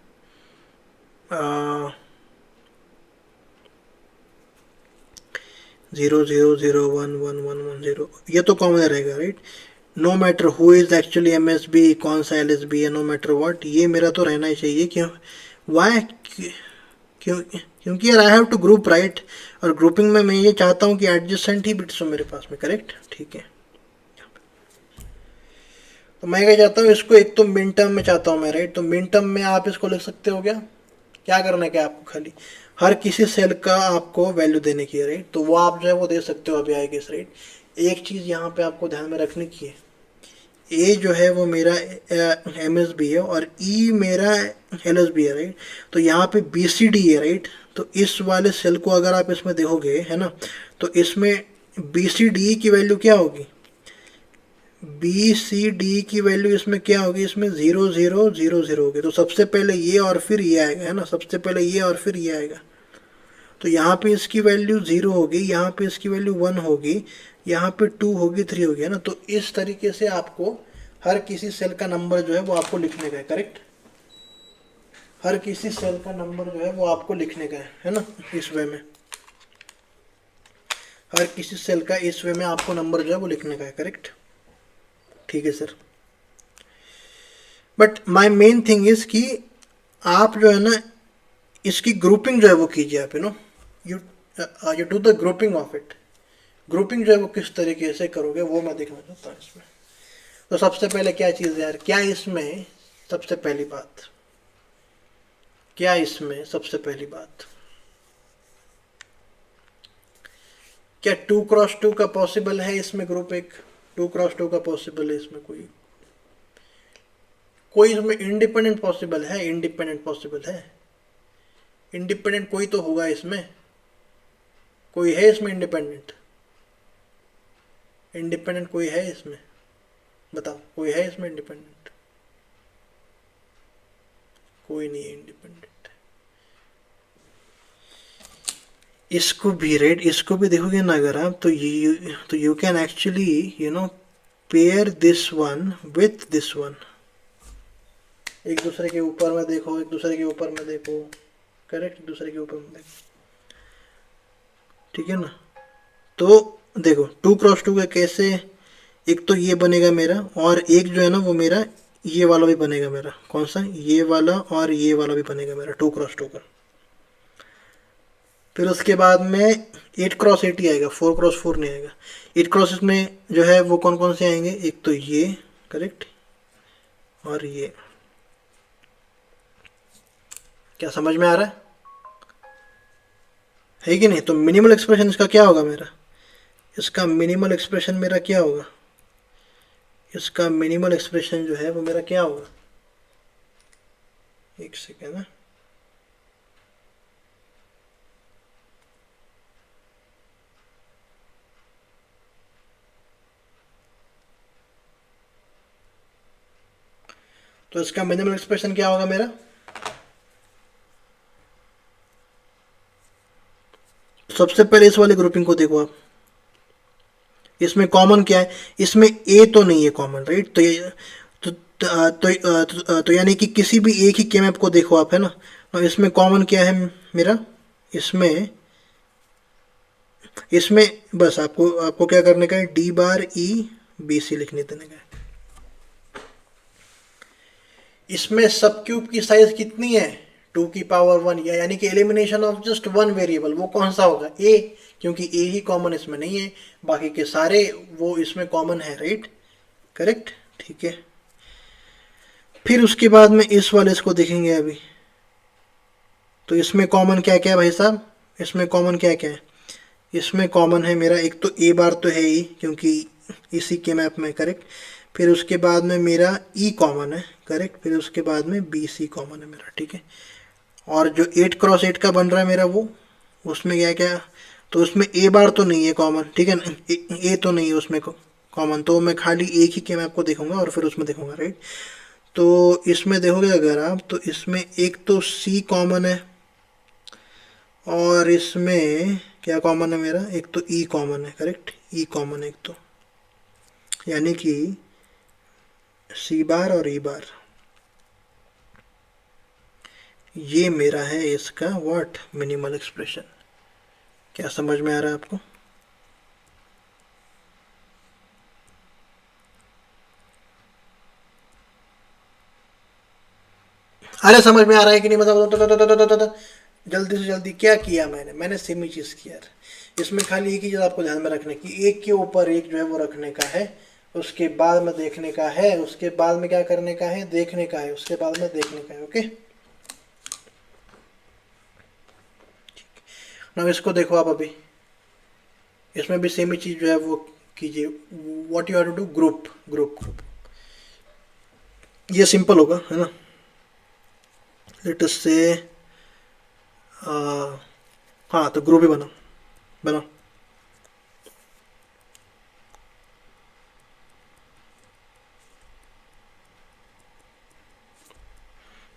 0 0 0 1 1 1 1 0, ये तो कॉमन रहेगा, right? No matter who is actually M S B, कौन सा एल एस बी है, नो मैटर व्हाट, ये मेरा तो रहना ही चाहिए। क्यों? वाई? क्यों? क्योंकि यार I have to group, right? और ग्रुपिंग में मैं ये चाहता हूँ कि एडजस्टेंट ही बिट्स हो मेरे पास में, करेक्ट? ठीक है, तो मैं क्या चाहता हूँ, इसको एक तो मिन टर्म में चाहता हूँ मैं, राइट? तो मिन टर्म में आप इसको लिख सकते हो, क्या करना है, क्या आपको खाली हर किसी सेल का आपको वैल्यू देने की है, राइट? तो वो आप जो है वो दे सकते हो अभी आएगी, राइट? एक चीज़ यहाँ पे आपको ध्यान में रखने की है, ए जो है वो मेरा एम एस बी है और ई मेरा एल एस बी है, राइट? तो यहाँ पे बी सी डी है, राइट? तो इस वाले सेल को अगर आप इसमें देखोगे, है ना, तो इसमें बी सी डी की वैल्यू क्या होगी? बी सी डी की वैल्यू इसमें क्या होगी? इसमें 0 0 0 0 होगी। तो सबसे पहले ये और फिर ये आएगा, है ना? सबसे पहले ये और फिर ये आएगा। तो यहाँ पे इसकी वैल्यू 0 होगी, यहाँ पे इसकी वैल्यू 1 होगी, यहाँ पे 2 होगी, 3 होगी, है ना? तो इस तरीके से आपको हर किसी सेल का नंबर जो है वो आपको लिखने का है, करेक्ट? हर किसी सेल का नंबर जो है वो आपको लिखने का है ना? इस वे में हर किसी सेल का इस वे में आपको नंबर जो है वो लिखने का है, करेक्ट? ठीक है sir. But my main thing is कि आप जो है ना इसकी ग्रुपिंग जो है वो कीजिए आप, you you do the grouping of it. Grouping जो है वो किस तरीके से करोगे वो मैं देखना चाहता हूँ इसमें। तो सबसे पहले क्या चीज़ है यार, क्या इसमें सबसे पहली बात, क्या इसमें सबसे पहली बात, क्या 2x2 का पॉसिबल है इसमें ग्रुप? एक 2x2 का पॉसिबल है इसमें? कोई कोई इसमें इंडिपेंडेंट पॉसिबल है? इंडिपेंडेंट पॉसिबल है? इंडिपेंडेंट कोई तो होगा इसमें, कोई है इसमें इंडिपेंडेंट? इंडिपेंडेंट कोई है इसमें? बताओ, कोई है इसमें इंडिपेंडेंट? कोई नहीं है इंडिपेंडेंट। इसको भी राइट, इसको भी देखोगे ना अगर आप, तो you can actually pair this one with this one. एक दूसरे के ऊपर में देखो, एक दूसरे के ऊपर में देखो, करेक्ट, एक दूसरे के ऊपर में देखो, ठीक है ना। तो देखो 2x2 का कैसे, एक तो ये बनेगा मेरा, और एक जो है ना वो मेरा ये वाला भी बनेगा मेरा। कौन सा? ये वाला, और ये वाला भी बनेगा मेरा 2x2 का। फिर उसके बाद में 8x8 ही आएगा, 4x4 नहीं आएगा। 8x में जो है वो कौन कौन से आएंगे? एक तो ये, करेक्ट, और ये। क्या समझ में आ रहा है कि नहीं? तो मिनिमल एक्सप्रेशन इसका क्या होगा मेरा? इसका मिनिमल एक्सप्रेशन मेरा क्या होगा? इसका मिनिमल एक्सप्रेशन जो है वो मेरा क्या होगा? एक सेकेंड ना, तो इसका मिनिमल एक्सप्रेशन क्या होगा मेरा? सबसे पहले इस वाले ग्रुपिंग को देखो आप, इसमें कॉमन क्या है? इसमें ए तो नहीं है कॉमन, राइट। तो ये तो यानी कि किसी भी एक ही के मैप को देखो आप, है ना। तो इसमें कॉमन क्या है मेरा? इसमें इसमें बस आपको आपको क्या करने का है? डी बार ई बी सी लिखने देने का है। इसमें सब क्यूब की साइज कितनी है? 2 की पावर 1, या यानी कि elimination of just one variable. वो कौन सा होगा? ए, क्योंकि ए ही कॉमन इसमें नहीं है, बाकी के सारे वो इसमें कॉमन है, राइट, करेक्ट, ठीक है। फिर उसके बाद में इस वाले इसको देखेंगे अभी। तो इसमें कॉमन क्या क्या है भाई साहब? इसमें कॉमन क्या क्या है? इसमें कॉमन है मेरा, एक तो ए बार तो है ही क्योंकि इसी के मैप में, करेक्ट। फिर उसके बाद में मेरा ई कॉमन है, करेक्ट। फिर उसके बाद में बी सी कॉमन है मेरा, ठीक है। और जो 8x8 का बन रहा है मेरा वो, उसमें क्या क्या? तो उसमें ए बार तो नहीं है कॉमन, ठीक है ना, ए तो नहीं है उसमें कॉमन। तो मैं खाली एक ही के मैप को देखूंगा और फिर उसमें देखूंगा, राइट। तो इसमें देखोगे अगर आप, तो इसमें एक तो सी कॉमन है, और इसमें क्या कॉमन है मेरा? एक तो ई कॉमन है, करेक्ट, ई कॉमन है एक तो, यानी कि सी बार और ई बार। ये मेरा है इसका व्हाट? Minimal expression. क्या समझ में आ रहा है आपको? अरे समझ में आ रहा है कि नहीं? मतलब जल्दी से जल्दी क्या किया मैंने सेम ही चीज़ किया यार। इसमें खाली एक ही चीज़ आपको ध्यान में रखने की, एक के ऊपर एक जो है वो रखने का है, उसके बाद में देखने का है, उसके बाद में क्या करने का है? देखने का है, उसके बाद में देखने का है, ओके। ना इसको देखो आप अभी, इसमें भी सेम ही चीज़ जो है वो कीजिए। What you have to do? Group group group. ये सिंपल होगा, है ना। लेट अस से हाँ, तो ग्रुप ही बनाओ, बनाओ,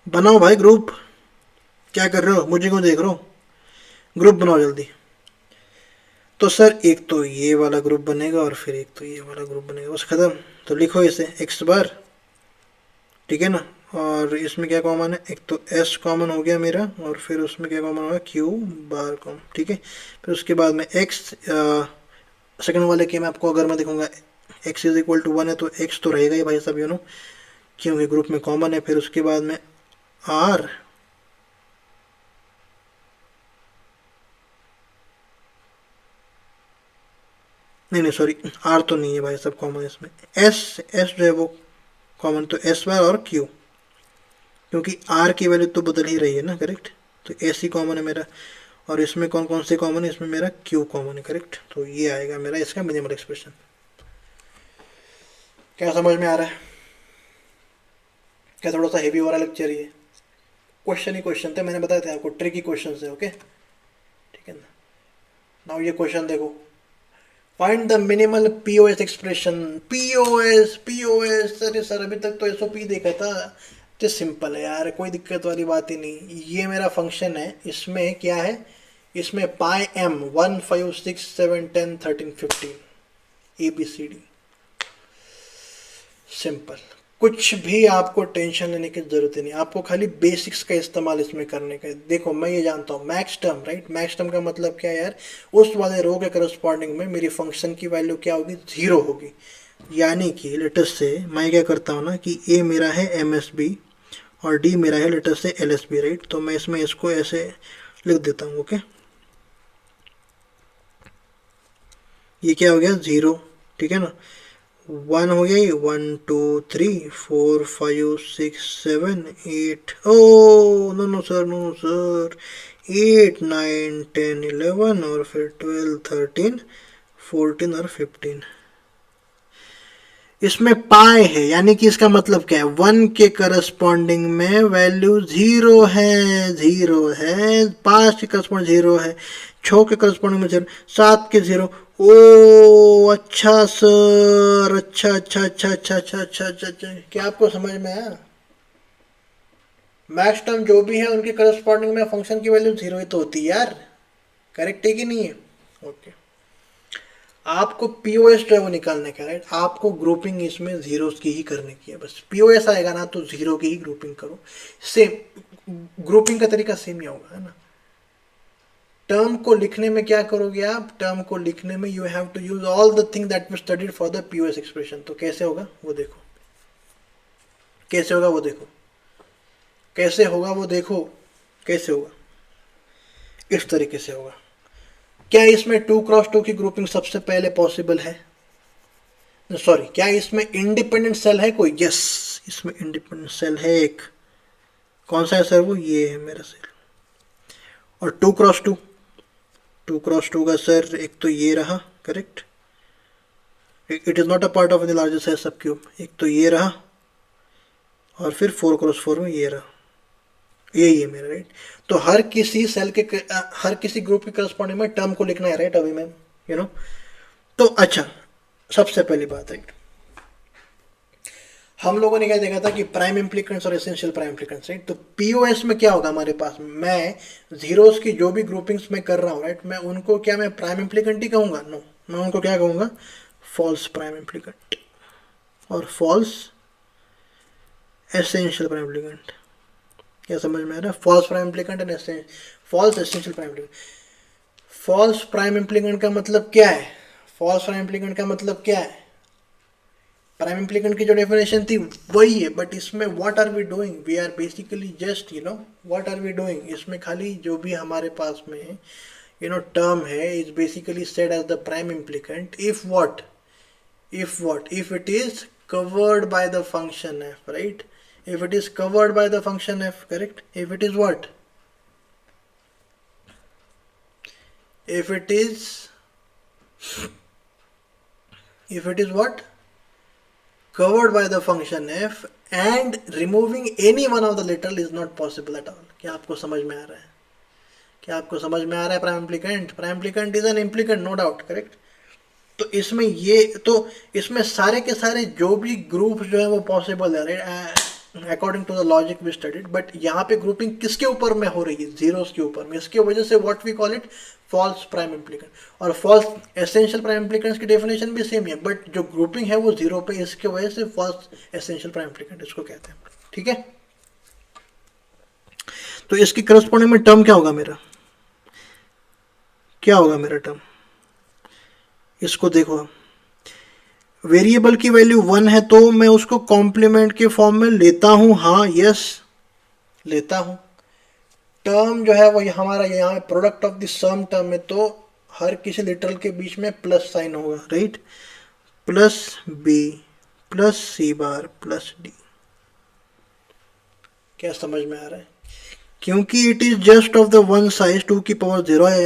बनाओ भाई ग्रुप। क्या कर रहे हो? मुझे क्यों देख रहे हो? ग्रुप बनाओ जल्दी। तो सर एक तो ये वाला ग्रुप बनेगा और फिर एक तो ये वाला ग्रुप बनेगा, बस खत्म। तो लिखो इसे एक्स बार, ठीक है ना। और इसमें क्या कॉमन है? एक तो एस कॉमन हो गया मेरा, और फिर उसमें क्या कॉमन होगा? क्यू बार कॉमन, ठीक है। फिर उसके बाद में एक्स, सेकंड वाले के में आपको अगर मैं देखूंगा एक्स इज इक्वल टू 1 है, तो एक्स तो रहेगा ही भाई साहब, क्योंकि ग्रुप में कॉमन है। फिर उसके बाद में आर, नहीं सॉरी, आर तो नहीं है भाई साहब कॉमन इसमें। एस, एस जो है वो कॉमन, तो एस बार और क्यू। क्योंकि आर की वैल्यू तो बदल ही रही है ना, करेक्ट। तो एस ही कॉमन है मेरा, और इसमें कौन कौन से कॉमन है, इसमें मेरा क्यू कॉमन है, करेक्ट। तो ये आएगा मेरा इसका मिनिमल एक्सप्रेशन। क्या समझ में आ रहा है? क्या थोड़ा सा हेवी हो रहा है लेक्चर ये? क्वेश्चन ही क्वेश्चन थे, मैंने बताया था आपको, ट्रिकी क्वेश्चन है, ओके ठीक है ना। नाउ ये क्वेश्चन देखो, find the minimal POS expression. POS POS, अरे सर अभी तक तो एसओपी देखा था। तो सिंपल है यार, कोई दिक्कत वाली बात ही नहीं। ये मेरा फंक्शन है, इसमें क्या है, इसमें pi M 1 5 6 7 10 13 15 A B C D. Simple, कुछ भी आपको टेंशन लेने की जरूरत ही नहीं, आपको खाली बेसिक्स का इस्तेमाल इसमें करने का है। देखो मैं ये जानता हूँ max term, right. Max term का मतलब क्या है यार, उस वाले रो के करस्पॉन्डिंग में मेरी फंक्शन की वैल्यू क्या होगी, जीरो होगी। यानी कि लेटेस्ट से मैं क्या करता हूँ ना कि ए मेरा है एम एस बी और डी मेरा है लेटेस्ट से एल एस बी, राइट। तो मैं इसमें इसको ऐसे लिख देता हूँ, ओके। ये क्या हो गया, जीरो, ठीक है ना। वन हो गया, ये 1 2 3 4 5 6 7 8, oh no no sir, no sir, 8 9 10 11 और फिर 12 13 14 और 15। इसमें पाए है, यानी कि इसका मतलब क्या है, 1 के करस्पॉन्डिंग में वैल्यू जीरो है, जीरो है। 5 के करस्पॉन्डिंग जीरो है, 6 के करस्पॉन्डिंग में जीरो, 7 के जीरो। ओ अच्छा सर, अच्छा अच्छा अच्छा अच्छा अच्छा अच्छा अच्छा अच्छा, क्या आपको समझ में आया? मैक्स टर्म जो भी है उनके करस्पॉन्डिंग में फंक्शन की वैल्यू जीरो ही तो होती है यार, करेक्ट है कि नहीं है? ओके। आपको पीओएस जो है वो निकालने का, राइट। आपको ग्रुपिंग इसमें जीरोस की ही करने की है, बस पीओएस आएगा ना तो जीरो की ही ग्रुपिंग करो। सेम ग्रुपिंग का तरीका सेम ही होगा, है ना। टर्म को लिखने में क्या करोगे आप, टर्म को लिखने में you have to use all the thing that we studied for the POS expression. तो कैसे होगा वो देखो, कैसे होगा वो देखो, कैसे होगा वो देखो, कैसे होगा, इस तरीके से होगा। क्या इसमें 2x2 की ग्रुपिंग सबसे पहले पॉसिबल है? सॉरी, क्या इसमें इंडिपेंडेंट सेल है कोई? यस, इसमें इंडिपेंडेंट सेल है एक। कौन सा है सर वो? ये है मेरा सेल। और 2x2, 2x2 का सर एक तो ये रहा, correct. It is not a part of the largest size sub cube. एक तो ये रहा और फिर 4x4 में ये रहा, यही है मेरा, राइट। तो हर किसी सेल के हर किसी ग्रुप के करस्पॉन्डिंग में टर्म को लिखना है, राइट। अभी मैं यू नो तो अच्छा, सबसे पहली बात, राइट, हम लोगों ने क्या देखा था कि प्राइम इम्प्लीकेंट्स और एसेंशियल प्राइम इम्प्लीकेंट्स, राइट। तो पीओएस में क्या होगा हमारे पास, मैं जीरोस की जो भी ग्रुपिंग्स मैं कर रहा हूँ, राइट, मैं उनको क्या मैं प्राइम इम्प्लीकेंट ही कहूँगा? नो, मैं उनको क्या कहूँगा, फॉल्स प्राइम इम्प्लीकेंट और फॉल्स एसेंशियल प्राइम इम्प्लीकेंट। क्या समझ में आ रहा है? False prime implicant and false essential prime implicant. False prime implicant का मतलब क्या है, फॉल्स प्राइम इम्प्लीकेंट का मतलब क्या है? प्राइम इम्प्लीकेंट की जो डेफिनेशन थी वही है, बट इसमें what are we doing, we are basically just what are we doing, इसमें खाली जो भी हमारे पास में टर्म है is basically said as the prime implicant if what, if it is covered by the function f, right, if it is covered by the function f, correct, if it is what, if it is what, covered by the function f and removing any one of the literal is not possible at all। क्या आपको समझ में आ रहा है? क्या आपको समझ में आ रहा है? Prime implicant, prime implicant is an implicant, no doubt, correct. तो इसमें ये तो इसमें सारे के सारे जो भी ग्रुप जो है वो पॉसिबल है, right, according to the logic we studied. But यहाँ पे ग्रुपिंग किसके ऊपर में हो रही है, जीरोस के ऊपर में। इसके वजह से what we call it false prime implicant. और फॉल्स एसेंशियल प्राइम इम्प्लीकेंट्स की डेफिनेशन भी सेम है, बट जो ग्रुपिंग है वो जीरो पे, इसके वजह से फॉल्स एसेंशियल प्राइम इम्प्लीकेंट इसको कहते हैं, ठीक है। तो इसकी करस्पॉन्डिंग में टर्म क्या होगा मेरा, क्या होगा मेरा टर्म, इसको देखो। वेरिएबल की वैल्यू 1 है तो मैं उसको कॉम्प्लीमेंट के फॉर्म में लेता हूं, हाँ यस लेता हूं। टर्म जो है वो हमारा यहाँ product of the sum term है, तो हर किसी लिटरल के बीच में प्लस साइन होगा, right. Plus B plus C bar plus D. क्या समझ में आ रहा है? क्योंकि it is just of the one size 2 की पावर 0 है,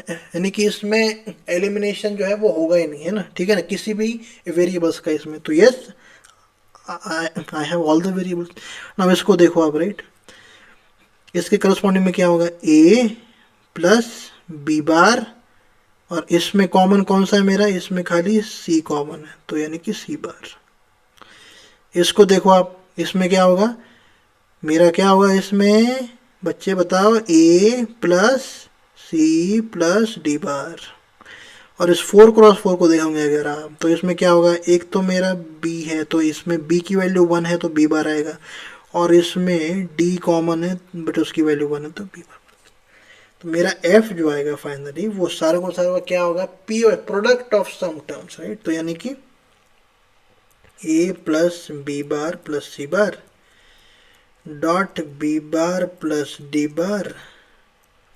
यानी कि इसमें एलिमिनेशन जो है वो होगा ही नहीं, है ना, ठीक है ना, किसी भी वेरिएबल्स का इसमें। तो yes, I have all the variables. Now इसको देखो आप, राइट, इसके करस्पॉन्डिंग में क्या होगा, ए प्लस बी बार, और इसमें कॉमन कौन सा है मेरा, इसमें खाली सी कॉमन है, तो यानी कि सी बार। इसको देखो आप, इसमें क्या होगा मेरा, क्या होगा इसमें बच्चे बताओ, A plus C plus D bar. और इस 4x4 को देखोगे अगर आप, तो इसमें क्या होगा, एक तो मेरा बी है तो इसमें बी की वैल्यू 1 है तो बी बार आएगा, और इसमें डी कॉमन है बट उसकी वैल्यू 1 है तो बी बार। तो मेरा एफ जो आएगा फाइनली वो सारा को सारा क्या होगा, पी और product of sum terms, right. तो यानी कि A plus B bar plus C bar dot B bar plus D bar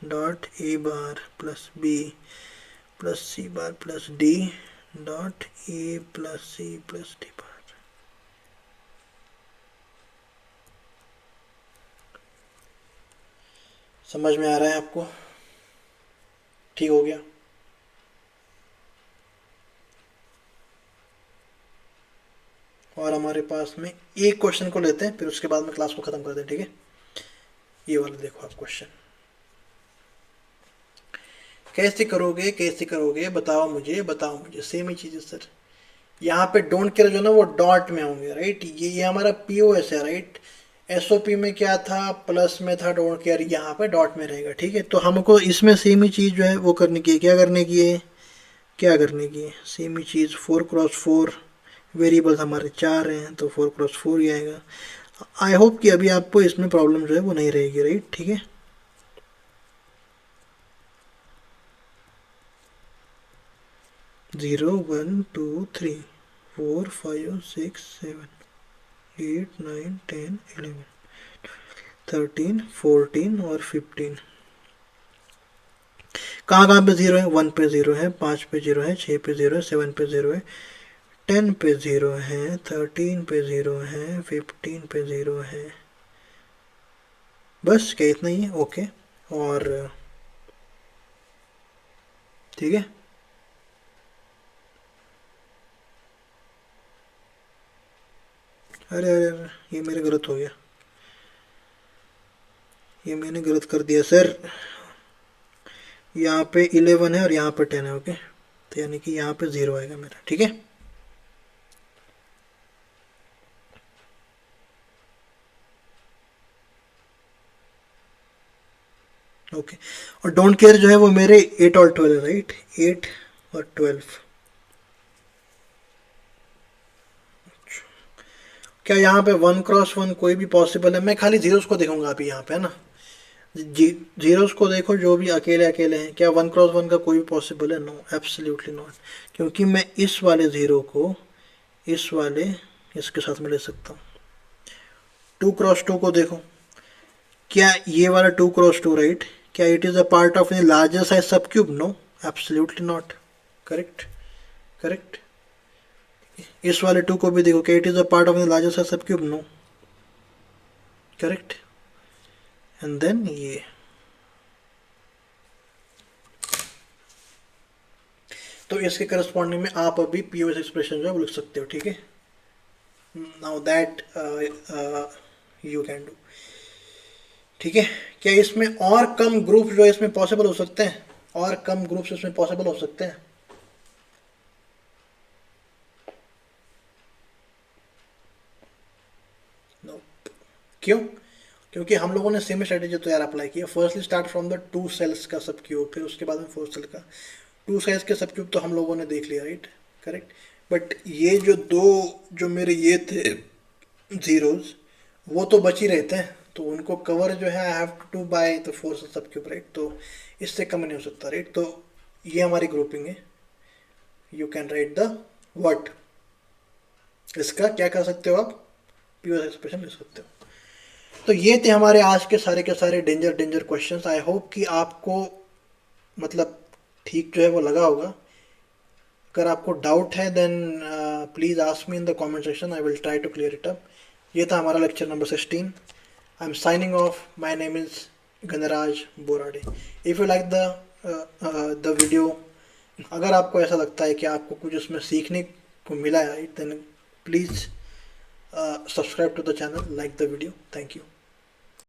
dot A bar plus B plus C bar plus D dot A plus C plus D bar. समझ में आ रहा है आपको? ठीक हो गया? और हमारे पास में एक क्वेश्चन को लेते हैं, फिर उसके बाद में क्लास को खत्म कर दें, ठीक है। ये वाला देखो आप क्वेश्चन, कैसे करोगे कैसे करोगे, बताओ मुझे। सेम ही चीज़ है सर, यहाँ पे डोंट केयर जो ना वो डॉट में होंगे, राइट। ये हमारा पीओएस है, राइट। एसओपी में क्या था, प्लस में था डोंट केयर, यहाँ पे डॉट में रहेगा, ठीक है। तो हमको इसमें सेम ही चीज़ जो है वो करने की है, क्या करने की है, सेम ही चीज़। 4x4 वेरिएबल्स हमारे 4 हैं तो 4x4 ही आएगा। आई होप कि अभी आपको इसमें प्रॉब्लम जो है वो नहीं रहेगी, राइट, ठीक है। जीरो 1 2 3 4 5 6 7 8 9 10 11 13 14 और 15। कहाँ कहाँ पे 0 है, 1 पे 0 है, 5 पे 0 है, 6 पे 0 है, 7 पे 0 है, 10 पे 0 है, 13 पे 0 है, 15 पे 0 है। बस क्या इतना ही है, ओके। और ठीक है, अरे अरे अरे, ये मेरे गलत हो गया, ये मैंने गलत कर दिया सर। यहाँ पे 11 है और यहाँ पे 10 है, ओके। तो यानी कि यहाँ पे 0 आएगा मेरा, ठीक है। ओके, और डोंट केयर जो है वो मेरे 8 और 12 है, राइट, 8 और 12। क्या यहाँ पे 1x1 कोई भी पॉसिबल है? मैं खाली जीरोस को देखूंगा अभी यहाँ पे, है ना। जीरोस को देखो जो भी अकेले अकेले हैं, क्या 1x1 का कोई भी पॉसिबल है? No, absolutely not. क्योंकि मैं इस वाले ज़ीरो को इस वाले इसके साथ में ले सकता हूँ। 2x2 को देखो, क्या ये वाला 2x2, राइट, क्या it is a part of a larger size sub cube? No, absolutely not. Correct, correct. इस वाले 2 को भी देखो, क्या it is a part of a larger size sub cube? No, correct. And then ये, तो इसके करस्पॉन्डिंग में आप अभी पीओएस एक्सप्रेशन जो है वो लिख सकते हो, ठीक है। Now that you can do, ठीक है। क्या इसमें और कम ग्रुप जो है इसमें पॉसिबल हो सकते हैं? और कम ग्रुप्स इसमें पॉसिबल हो सकते हैं? नो। क्यों? क्योंकि हम लोगों ने सेम स्ट्रेटेजी तो यार अप्लाई किया। Firstly start from the 2 cells का सब क्यूब, फिर उसके बाद में 4 सेल का। 2 सेल्स के सब क्यूब तो हम लोगों ने देख लिया, राइट, करेक्ट। बट ये जो दो जो मेरे ये थे जीरोज, वो तो बच ही रहते हैं, तो उनको कवर जो है I have to by the 4 सब क्यूब, राइट। तो इससे कम नहीं हो सकता, राइट। तो ये हमारी ग्रुपिंग है। You can write the what, इसका क्या कर सकते हो आप, प्योर एक्सप्रेशन लिख सकते हो। तो ये थे हमारे आज के सारे danger danger questions. I hope कि आपको मतलब ठीक जो है वो लगा होगा। अगर आपको डाउट है then please ask me in the comment section, I will try to clear it up. ये था हमारा lecture number 16। I am signing off. My name is Ganraj Borade. If you like the video, अगर आपको ऐसा लगता है कि आपको कुछ उसमें सीखने को मिला है, then please subscribe to the channel, like the video. Thank you.